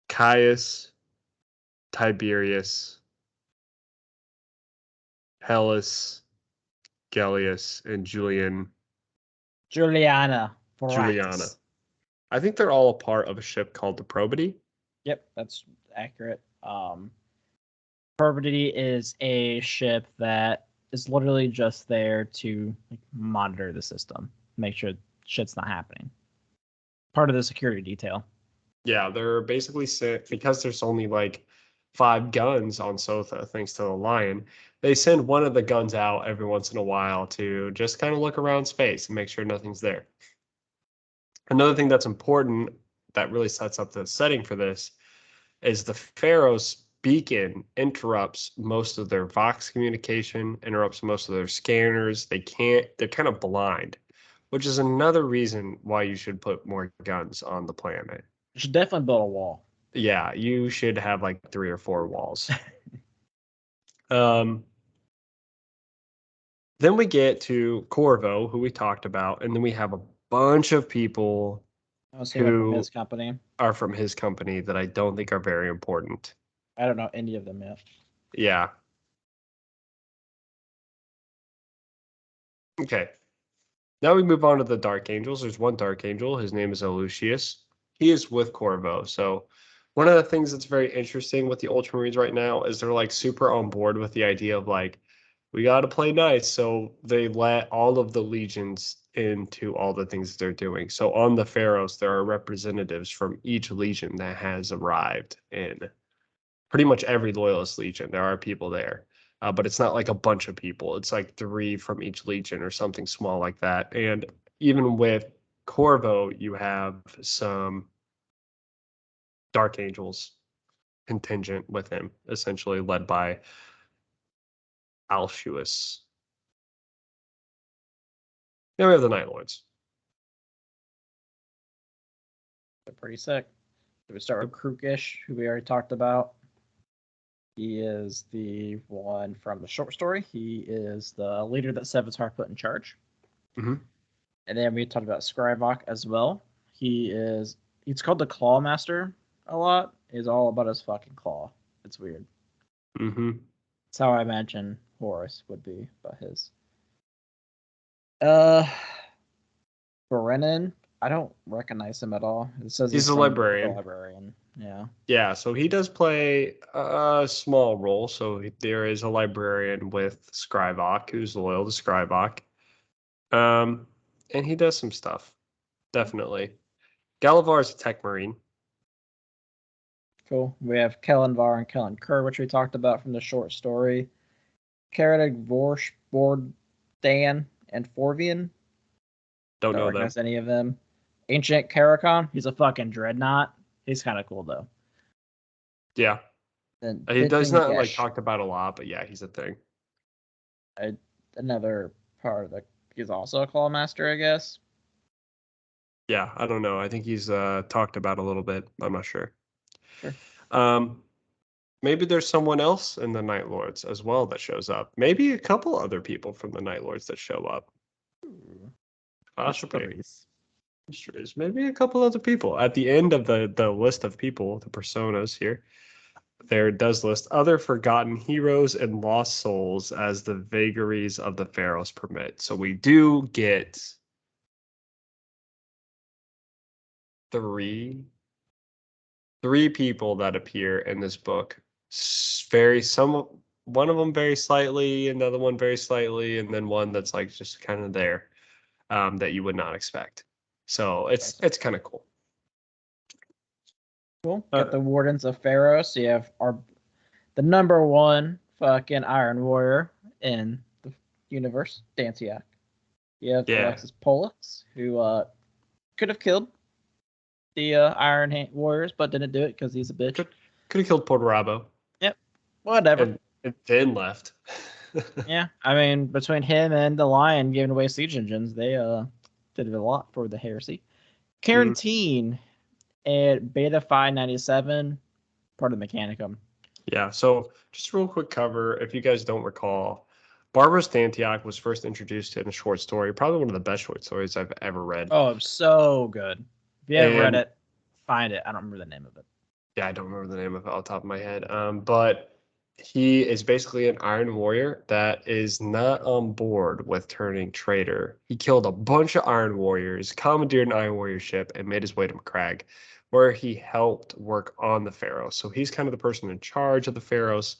Speaker 2: Caius, Tiberius, Hellas, Gellius, and
Speaker 1: Juliana
Speaker 2: Juliana.
Speaker 1: Varaxis.
Speaker 2: I think they're all a part of a ship called the Probity.
Speaker 1: Yep, that's accurate. Perfidy is a ship that is literally just there to like, monitor the system, make sure shit's not happening. Part of the security detail.
Speaker 2: Yeah, they're basically sent because there's only like 5 guns on Sotha, thanks to the Lion. They send one of the guns out every once in a while to just kind of look around space and make sure nothing's there. Another thing that's important that really sets up the setting for this is the Pharos beacon interrupts most of their Vox communication, interrupts most of their scanners. They're kind of blind, which is another reason why you should put more guns on the planet.
Speaker 1: You should definitely build a wall.
Speaker 2: Yeah, you should have like 3 or 4 walls. Then we get to Corvo, who we talked about, and then we have a bunch of people
Speaker 1: From
Speaker 2: who
Speaker 1: his company.
Speaker 2: are from his company that I don't think are very important.
Speaker 1: I don't know any of them yet.
Speaker 2: Yeah. Okay. Now we move on to the Dark Angels. There's one Dark Angel. His name is Lucius. He is with Corvo. So one of the things that's very interesting with the Ultramarines right now is they're like super on board with the idea of like, we got to play nice. So they let all of the legions into all the things that they're doing. So on the Pharos, there are representatives from each legion that has arrived in pretty much every loyalist legion. There are people there. But it's not like a bunch of people. It's like 3 from each legion or something small like that. And even with Corvo, you have some Dark Angels contingent with him, essentially led by Alshuis. Then we have the Night Lords.
Speaker 1: They're pretty sick. So we start with Krukish, who we already talked about. He is the one from the short story. He is the leader that Sevatar put in charge.
Speaker 2: Mm-hmm.
Speaker 1: And then we talked about Schreibach as well. He's called the Claw Master a lot. He's all about his fucking claw. It's weird.
Speaker 2: Mm-hmm.
Speaker 1: That's how I imagine Horus would be about his. Brennan, I don't recognize him at all. It says
Speaker 2: He's a
Speaker 1: from
Speaker 2: librarian.
Speaker 1: The librarian. Yeah.
Speaker 2: Yeah, so he does play a small role. So there is a librarian with Schreibach who's loyal to Schreibach. And he does some stuff. definitely. Galavar is a tech marine.
Speaker 1: Cool. We have Kellenvar and Kellen Kerr, which we talked about from the short story. Karadig Vorsh, Dan, and Forvian.
Speaker 2: Don't know them.
Speaker 1: Recognize any of them. Ancient Karakon. He's a fucking dreadnought. He's kind of cool though.
Speaker 2: Yeah.
Speaker 1: And
Speaker 2: He does not like talked about a lot, but yeah, he's a thing.
Speaker 1: Another part of the. He's also a Clawmaster, I guess.
Speaker 2: Yeah, I don't know. I think he's talked about a little bit. I'm not sure.
Speaker 1: Sure.
Speaker 2: Maybe there's someone else in the Night Lords as well that shows up. Maybe a couple other people from the Night Lords that show up. Possibly. Mysteries. Maybe a couple other people. At the end of the list of people, the personas here, there does list other forgotten heroes and lost souls as the vagaries of the Pharos permit. So we do get three people that appear in this book. One of them very slightly, another one very slightly, and then one that's like just kind of there, that you would not expect. So it's kind of cool.
Speaker 1: Cool. Got the Wardens of Pharos. So you have the number one fucking Iron Warrior in the universe, Dantiak. You have Alexis Pollux, who could have killed the Iron Warriors, but didn't do it because he's a bitch.
Speaker 2: Could have killed Portorabo.
Speaker 1: Yep. Whatever.
Speaker 2: And then left.
Speaker 1: Yeah. I mean, between him and the Lion giving away siege engines, they did a lot for the heresy. Quarantine at Beta 597, part of the Mechanicum.
Speaker 2: Yeah, so just a real quick cover. If you guys don't recall, Barbaros Dantiak was first introduced in a short story, probably one of the best short stories I've ever read.
Speaker 1: Oh, so good. If you haven't read it, find it. I don't remember the name of it.
Speaker 2: Yeah, I don't remember the name of it off the top of my head. But he is basically an Iron Warrior that is not on board with turning traitor. He killed a bunch of Iron Warriors, commandeered an Iron Warrior ship, and made his way to Macragge, where he helped work on the Pharos. So he's kind of the person in charge of the Pharos.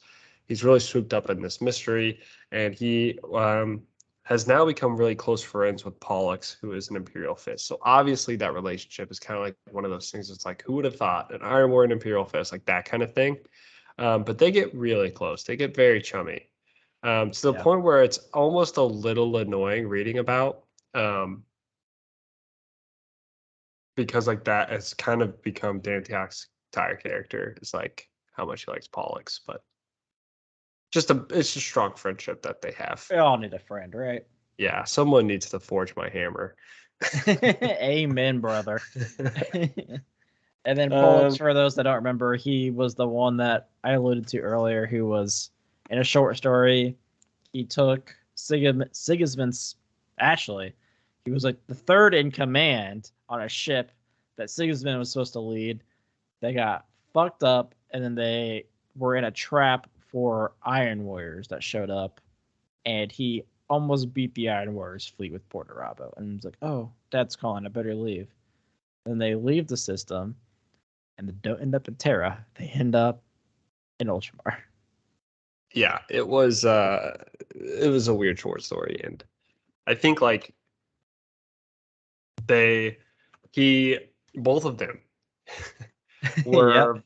Speaker 2: He's really swooped up in this mystery, and he has now become really close friends with Pollux, who is an Imperial Fist. So obviously that relationship is kind of like one of those things. It's like, who would have thought an Iron Warrior and Imperial Fist, like that kind of thing. But they get really close. They get very chummy, to the point where it's almost a little annoying reading about, because like that has kind of become Dantiak's entire character. Is like how much he likes Pollux, but it's a strong friendship that they have.
Speaker 1: We all need a friend, right?
Speaker 2: Yeah, someone needs to forge my hammer.
Speaker 1: Amen, brother. And then Pollux, for those that don't remember, he was the one that I alluded to earlier, who was in a short story. He took Sigismund's. Actually, he was like the third in command on a ship that Sigismund was supposed to lead. They got fucked up, and then they were in a trap for Iron Warriors that showed up, and he almost beat the Iron Warriors fleet with Portorabo. And he's like, "Oh, Dad's calling. I better leave." Then they leave the system. And they don't end up in Terra. They end up in Ultramar.
Speaker 2: Yeah, it was a weird short story, and I think like both of them were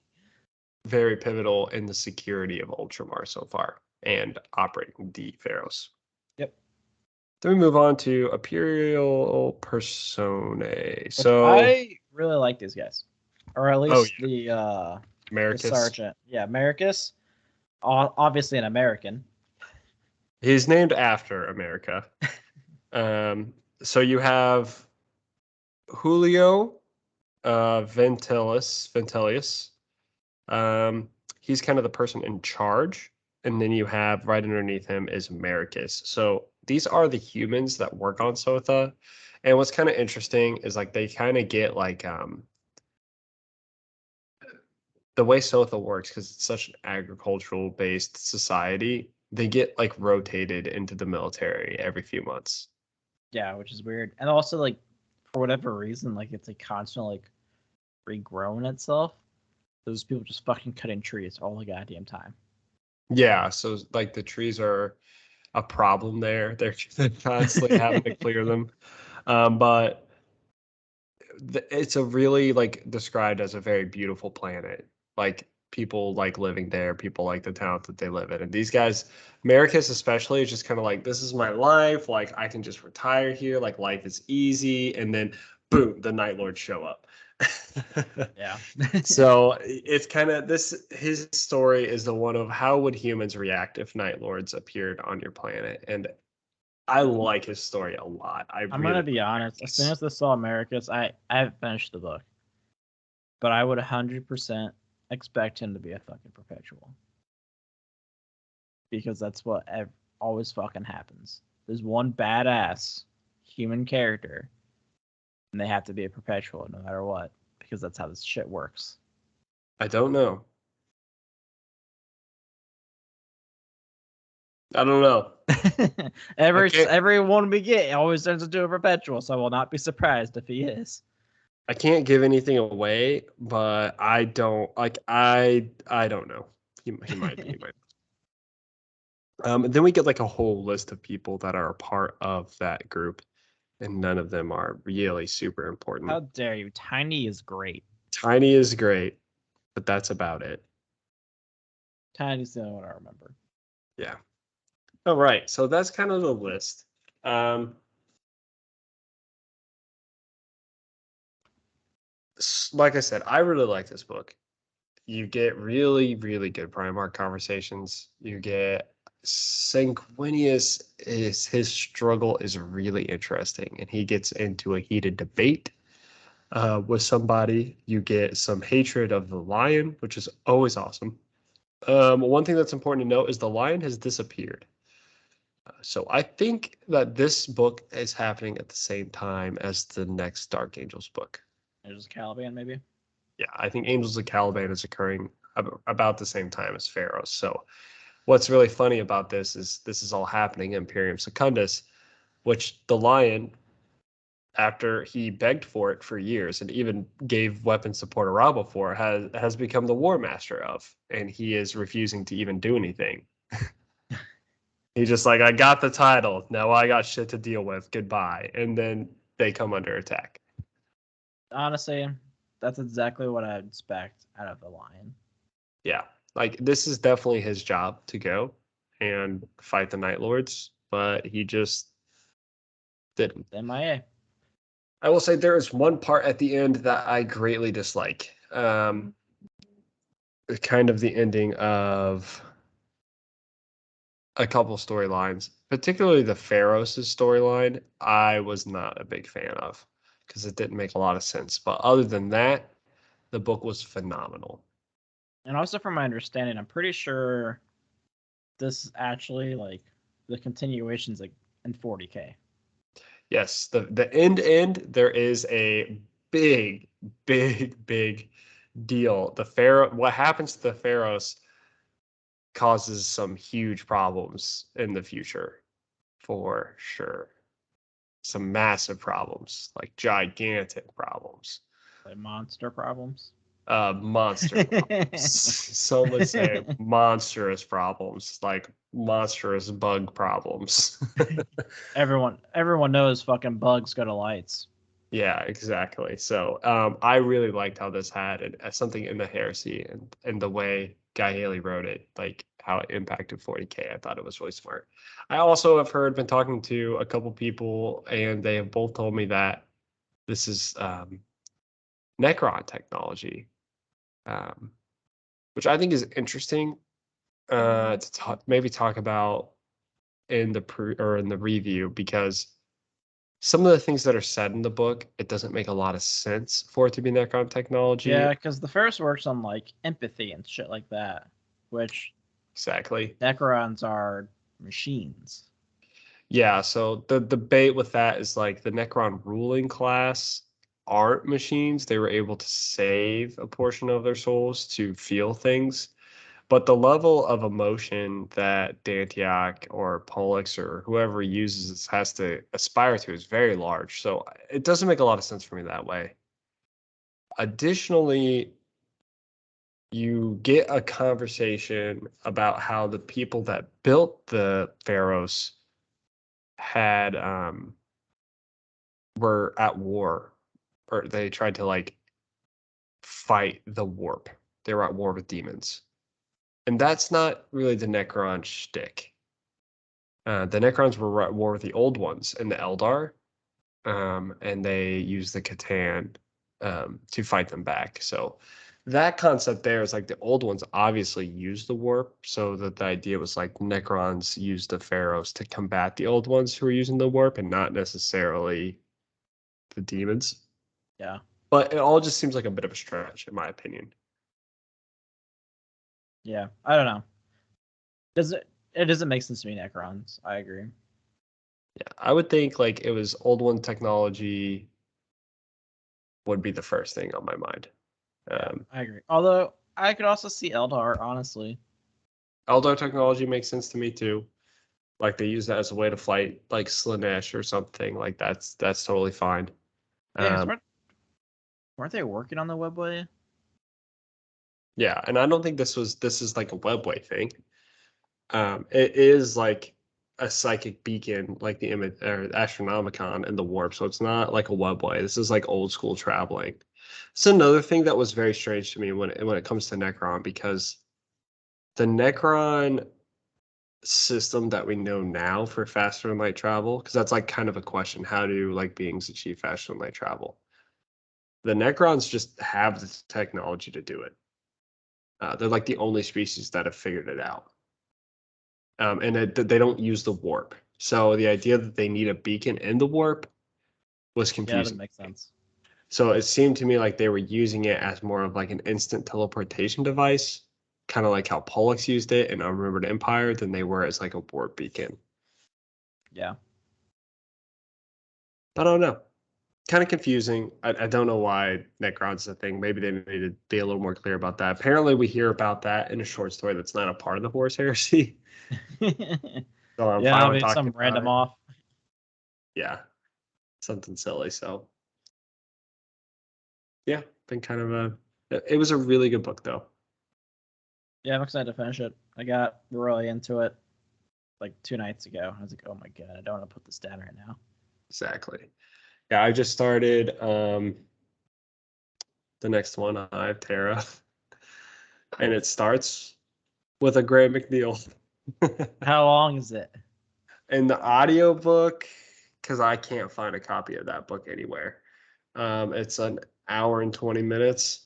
Speaker 2: very pivotal in the security of Ultramar so far and operating the Pharos.
Speaker 1: Yep.
Speaker 2: Then we move on to Imperial Personae.
Speaker 1: So I really like these guys. Or at least the
Speaker 2: Americus.
Speaker 1: The Sergeant. Yeah, Americus. Obviously an American.
Speaker 2: He's named after America. So you have Julio Ventilius. He's kind of the person in charge. And then you have right underneath him is Americus. So these are the humans that work on Sotha. And what's kind of interesting is like they kind of get like the way Sotha works, because it's such an agricultural based society, they get like rotated into the military every few months.
Speaker 1: Yeah, which is weird. And also like for whatever reason, like it's like constantly like regrowing itself. Those people just fucking cutting trees all the goddamn time.
Speaker 2: Yeah, so like the trees are a problem there. They're constantly having to clear them. But it's a really like described as a very beautiful planet. Like people like living there, people like the town that they live in. And these guys, Americus especially, is just kind of like, this is my life. Like I can just retire here. Like life is easy. And then boom, the Night Lords show up.
Speaker 1: Yeah.
Speaker 2: So it's kind of his story is the one of how would humans react if Night Lords appeared on your planet. And I like his story a lot.
Speaker 1: I'm gonna be honest. As soon as I saw Americus, I haven't finished the book, but I would 100% expect him to be a fucking perpetual, because that's what always fucking happens. There's one badass human character, and they have to be a perpetual no matter what, because that's how this shit works.
Speaker 2: I don't know. I don't know.
Speaker 1: Every one we get always turns into a perpetual, so I will not be surprised if he is.
Speaker 2: I can't give anything away, but I don't like. I don't know. He might be. He might. Then we get like a whole list of people that are a part of that group, and none of them are really super important.
Speaker 1: How dare you? Tiny is great.
Speaker 2: Tiny is great, but that's about it.
Speaker 1: Tiny's the only one I remember.
Speaker 2: Yeah. All right. So that's kind of the list. Like I said, I really like this book. You get really, really good Primarch conversations. You get Sanguinius his struggle is really interesting, and he gets into a heated debate with somebody. You get some hatred of the lion, which is always awesome. One thing that's important to note is the lion has disappeared. So I think that this book is happening at the same time as the next Dark Angels book.
Speaker 1: Angels of Caliban, maybe?
Speaker 2: Yeah, I think Angels of Caliban is occurring about the same time as Pharos. So what's really funny about this is all happening in Imperium Secundus, which the lion, after he begged for it for years and even gave weapons to Portorabo for, has become the war master of, and he is refusing to even do anything. He's just like, I got the title. Now I got shit to deal with. Goodbye. And then they come under attack.
Speaker 1: Honestly, that's exactly what I'd expect out of the lion.
Speaker 2: Yeah. Like, this is definitely his job to go and fight the Night Lords, but he just didn't.
Speaker 1: MIA.
Speaker 2: I will say there is one part at the end that I greatly dislike. Kind of the ending of a couple storylines, particularly the Pharos' storyline, I was not a big fan of because it didn't make a lot of sense. But other than that, the book was phenomenal.
Speaker 1: And also, from my understanding, I'm pretty sure this is actually like the continuation's like in 40K.
Speaker 2: Yes, the end there is a big deal. What happens to the Pharos causes some huge problems in the future, for sure. Some massive problems, like gigantic problems.
Speaker 1: Like monster problems.
Speaker 2: Monster problems. Some would say monstrous problems, like monstrous bug problems.
Speaker 1: everyone knows fucking bugs go to lights.
Speaker 2: Yeah, exactly. So I really liked how this had something in the heresy and the way Guy Haley wrote it, like how it impacted 40K. I thought it was really smart. I also have been talking to a couple people, and they have both told me that this is Necron technology, which I think is interesting to maybe talk about in the review, because some of the things that are said in the book, it doesn't make a lot of sense for it to be Necron technology.
Speaker 1: Yeah, because the first works on like empathy and shit like that, which
Speaker 2: exactly
Speaker 1: Necrons are machines.
Speaker 2: Yeah, so the debate with that is like the Necron ruling class aren't machines. They were able to save a portion of their souls to feel things. But the level of emotion that Dantiak or Pollux or whoever uses has to aspire to is very large. So it doesn't make a lot of sense for me that way. Additionally, you get a conversation about how the people that built the Pharos had were at war or they tried to like fight the warp. They were at war with demons. And that's not really the Necron shtick. The Necrons were at war with the old ones and the Eldar, and they used the Catan to fight them back. So that concept there is like the old ones obviously used the warp, so that the idea was like Necrons used the Pharos to combat the old ones who were using the warp, and not necessarily the demons.
Speaker 1: Yeah.
Speaker 2: But it all just seems like a bit of a stretch, in my opinion.
Speaker 1: Yeah. I don't know. It doesn't make sense to me, Necrons. I agree.
Speaker 2: Yeah, I would think like it was old one technology would be the first thing on my mind.
Speaker 1: I agree. Although I could also see Eldar, honestly.
Speaker 2: Eldar technology makes sense to me too. Like they use that as a way to fight like Slanesh or something. Like that's totally fine.
Speaker 1: Yeah, 'cause weren't they working on the webway?
Speaker 2: Yeah, and I don't think this is like a webway thing. It is like a psychic beacon, like the image or Astronomicon and the warp. So it's not like a webway. This is like old school traveling. It's another thing that was very strange to me when it comes to Necron, because the Necron system that we know now for faster than light travel, because that's like kind of a question: how do like beings achieve faster than light travel? The Necrons just have the technology to do it. They're like the only species that have figured it out. And they don't use the warp. So the idea that they need a beacon in the warp was
Speaker 1: Yeah, that
Speaker 2: confusing.
Speaker 1: makes sense.
Speaker 2: So it seemed to me like they were using it as more of like an instant teleportation device, kind of like how Pollux used it in Unremembered Empire, than they were as like a warp beacon.
Speaker 1: Yeah.
Speaker 2: But I don't know. Kind of confusing. I don't know why Necron's a thing. Maybe they need to be a little more clear about that. Apparently, we hear about that in a short story that's not a part of the Horus Heresy. So I'm
Speaker 1: Yeah, I
Speaker 2: finally
Speaker 1: mean,
Speaker 2: talking
Speaker 1: some
Speaker 2: about
Speaker 1: random
Speaker 2: it.
Speaker 1: off.
Speaker 2: Yeah, something silly. So yeah, been kind of a. It was a really good book, though.
Speaker 1: Yeah, I'm excited to finish it. I got really into it like 2 nights ago. I was like, oh my god, I don't want to put this down right now.
Speaker 2: Exactly. Yeah, I just started the next one. I have Terra, and it starts with a Graham McNeil.
Speaker 1: How long is it?
Speaker 2: And the audio book, because I can't find a copy of that book anywhere. It's an hour and 20 minutes.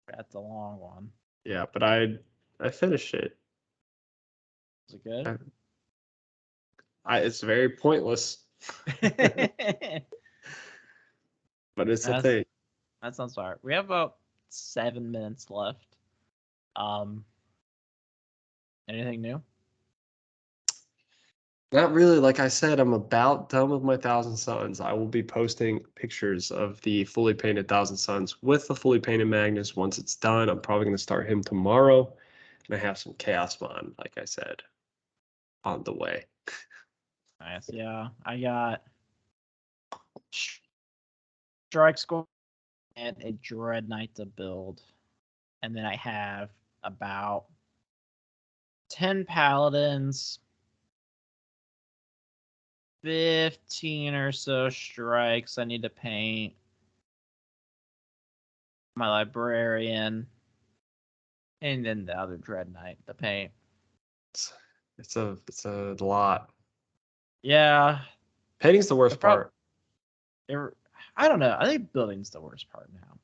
Speaker 1: That's a long one.
Speaker 2: Yeah, but I finished it.
Speaker 1: Is it good?
Speaker 2: It's very pointless, but it's a
Speaker 1: That's,
Speaker 2: thing.
Speaker 1: that sounds fire. We have about 7 minutes left. Um, anything new?
Speaker 2: Not really. Like I said, I'm about done with my Thousand Suns. I will be posting pictures of the fully painted Thousand Suns with the fully painted Magnus once it's done. I'm probably going to start him tomorrow. And I have some Chaos Mon, like I said, on the way.
Speaker 1: Nice. Yeah, I got Strike Score and a Dread Knight to build, and then I have about 10 Paladins, 15 or so strikes I need to paint. My Librarian, and then the other Dread Knight to paint.
Speaker 2: It's a lot.
Speaker 1: Yeah,
Speaker 2: Painting's the worst part.
Speaker 1: I don't know. I think building's the worst part now.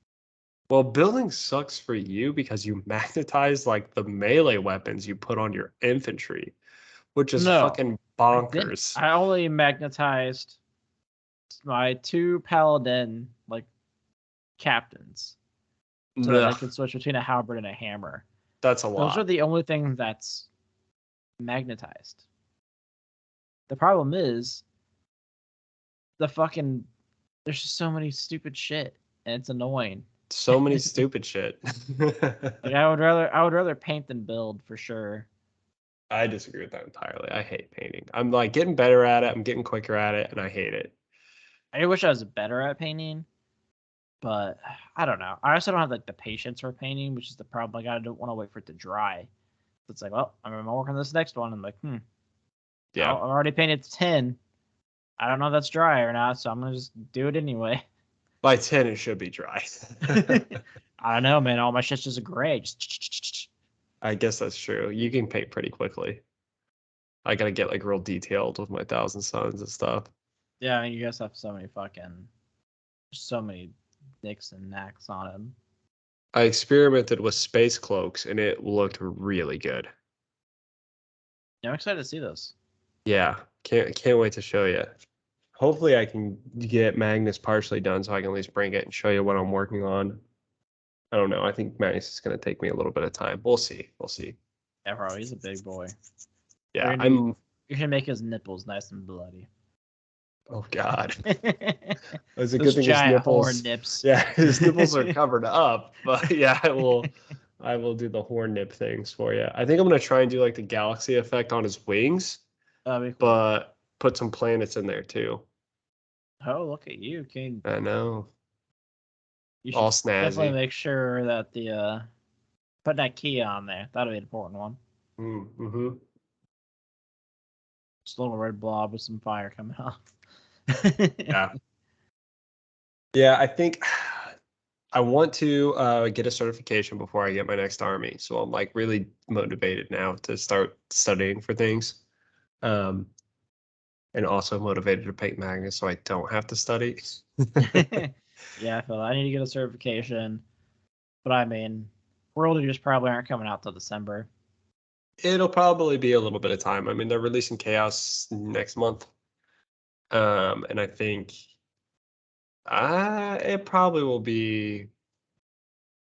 Speaker 2: Well, building sucks for you because you magnetize like the melee weapons you put on your infantry, which is
Speaker 1: No,
Speaker 2: fucking
Speaker 1: I didn't.
Speaker 2: bonkers.
Speaker 1: I only magnetized my 2 Paladin like captains, so that I
Speaker 2: Ugh,
Speaker 1: could switch between a halberd and a hammer.
Speaker 2: that's a
Speaker 1: Those are
Speaker 2: lot.
Speaker 1: the only thing that's magnetized. The problem is the fucking there's just so many stupid shit, and it's annoying.
Speaker 2: So many stupid shit.
Speaker 1: Like I would rather paint than build for sure.
Speaker 2: I disagree with that entirely. I hate painting. I'm like getting better at it. I'm getting quicker at it, and I hate it.
Speaker 1: I wish I was better at painting, but I don't know. I also don't have like the patience for painting, which is the problem. Like I don't want to wait for it to dry. So it's like, well, I'm gonna work on this next one. I'm like,
Speaker 2: Yeah.
Speaker 1: I've already painted 10. I don't know if that's dry or not, so I'm gonna just do it anyway.
Speaker 2: By 10, it should be dry.
Speaker 1: I don't know, man. All my shit's just gray. Just
Speaker 2: I guess that's true. You can paint pretty quickly. I gotta get like real detailed with my Thousand Suns and stuff.
Speaker 1: yeah, I mean, you guys have so many nicks and knacks on him.
Speaker 2: I experimented with space cloaks and it looked really good.
Speaker 1: Yeah, I'm excited to see this.
Speaker 2: Yeah, can't wait to show you. Hopefully, I can get Magnus partially done so I can at least bring it and show you what I'm working on. I don't know. I think Magnus is going to take me a little bit of time. We'll see. We'll see.
Speaker 1: Yeah, bro, he's a big boy.
Speaker 2: Yeah,
Speaker 1: You should make his nipples nice and bloody.
Speaker 2: Oh God. It's a
Speaker 1: Those
Speaker 2: good thing his
Speaker 1: giant horn
Speaker 2: nipples.
Speaker 1: nips.
Speaker 2: Yeah, his nipples are covered up. But yeah, I will do the horn nip things for you. I think I'm gonna try and do like the galaxy effect on his wings,
Speaker 1: That'd be cool.
Speaker 2: but put some planets in there too.
Speaker 1: Oh, look at you, King.
Speaker 2: I know.
Speaker 1: You
Speaker 2: All
Speaker 1: should definitely
Speaker 2: snazzy.
Speaker 1: make sure that put that key on there. That'll be an important one.
Speaker 2: Mm-hmm.
Speaker 1: Just a little red blob with some fire coming off.
Speaker 2: Yeah. Yeah, I think I want to get a certification before I get my next army. So I'm like really motivated now to start studying for things. And also motivated to paint Magnus so I don't have to study.
Speaker 1: Yeah, I feel I need to get a certification. But I mean, World Eaters probably aren't coming out till December.
Speaker 2: It'll probably be a little bit of time. I mean, they're releasing Chaos next month. And I think it probably will be,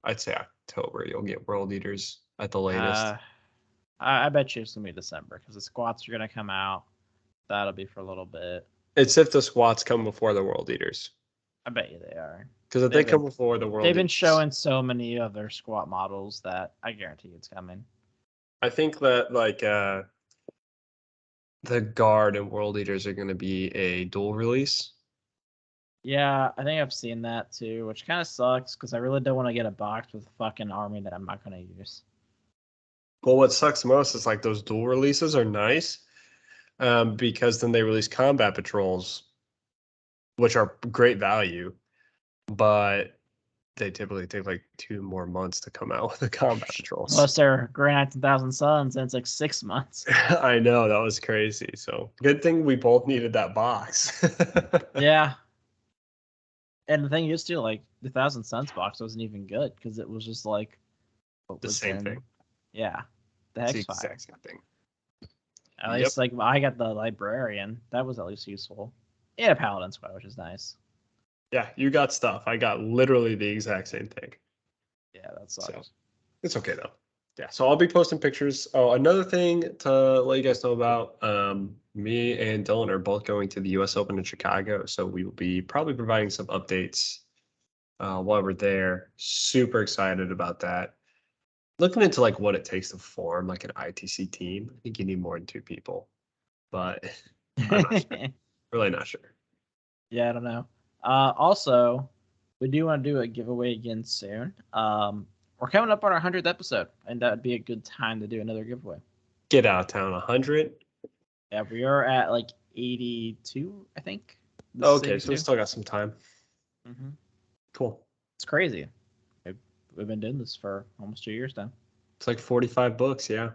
Speaker 2: I'd say October. You'll get World Eaters at the latest.
Speaker 1: I bet you it's gonna be December because the squats are gonna come out. That'll be for a little bit.
Speaker 2: It's if the squats come before the World Eaters.
Speaker 1: I bet you they are.
Speaker 2: Because if they come before the World
Speaker 1: They've been
Speaker 2: Eaters,
Speaker 1: showing so many other squat models that I guarantee it's coming.
Speaker 2: I think that like the Guard and World Eaters are going to be a dual release.
Speaker 1: Yeah, I think I've seen that too, which kind of sucks because I really don't want to get a box with a fucking army that I'm not going to use.
Speaker 2: Well, what sucks most is like those dual releases are nice because then they release combat patrols, which are great value, but they typically take like 2 more months to come out with the combat patrols.
Speaker 1: Plus, they're Grand 19,000 Suns, and it's like 6 months.
Speaker 2: I know, that was crazy. So good thing we both needed that box.
Speaker 1: Yeah. And the thing is, too, like the 1,000 Suns box wasn't even good because it was just like
Speaker 2: the same thing.
Speaker 1: Yeah, the
Speaker 2: It's
Speaker 1: Hex
Speaker 2: the
Speaker 1: Fire.
Speaker 2: exact same thing.
Speaker 1: At least, like I got the Librarian. That was at least useful. And a Paladin squad, which is nice.
Speaker 2: Yeah, you got stuff. I got literally the exact same thing.
Speaker 1: Yeah, that sucks.
Speaker 2: So, it's okay though. Yeah, so I'll be posting pictures. Oh, another thing to let you guys know about, me and Dylan are both going to the US Open in Chicago. So we will be probably providing some updates while we're there. Super excited about that. Looking into like what it takes to form like an ITC team. I think you need more than 2 people, but I'm not sure. Really not sure.
Speaker 1: Yeah, I don't know. Also, we do want to do a giveaway again soon. We're coming up on our 100th episode, and that would be a good time to do another giveaway.
Speaker 2: Get out of town 100.
Speaker 1: Yeah, we are at like 82, I think.
Speaker 2: Okay, so we still got some time.
Speaker 1: Mm-hmm.
Speaker 2: Cool.
Speaker 1: It's crazy. We've been doing this for almost 2 years now.
Speaker 2: It's like 45 books, yeah.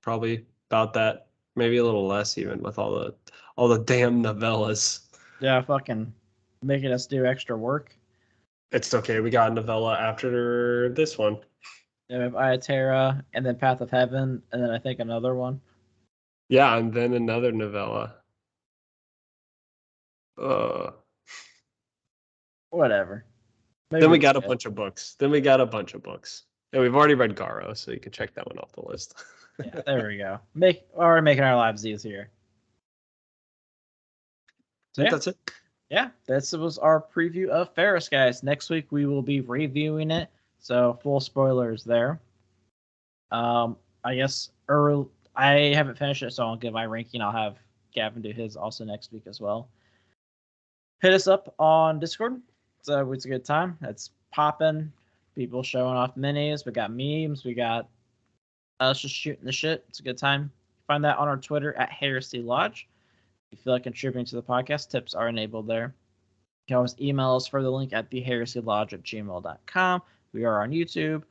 Speaker 2: Probably about that. Maybe a little less even with all the damn novellas.
Speaker 1: Yeah, fucking making us do extra work.
Speaker 2: It's okay. We got a novella after this one.
Speaker 1: Yeah, we have Iatera, and then Path of Heaven, and then I think another one.
Speaker 2: Yeah, and then another novella.
Speaker 1: Whatever. Maybe
Speaker 2: Then we got a bunch of books. And we've already read Garo, so you can check that one off the list.
Speaker 1: Yeah, there we go. Already making our lives easier. So yeah,
Speaker 2: that's it.
Speaker 1: Yeah, this was our preview of Pharos, guys. Next week we will be reviewing it, so full spoilers there. I guess I haven't finished it, so I'll give my ranking. I'll have Gavin do his also next week as well. Hit us up on Discord. So it's a good time. It's popping. People showing off minis. We got memes. We got us just shooting the shit. It's a good time. Find that on our Twitter at Heresy Lodge. If you feel like contributing to the podcast, tips are enabled there. You can always email us for the link at theheresylodge@gmail.com. We are on YouTube.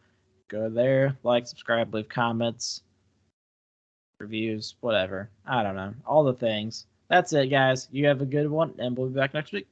Speaker 1: Go there, like, subscribe, leave comments, reviews, whatever. I don't know. All the things. That's it, guys. You have a good one, and we'll be back next week.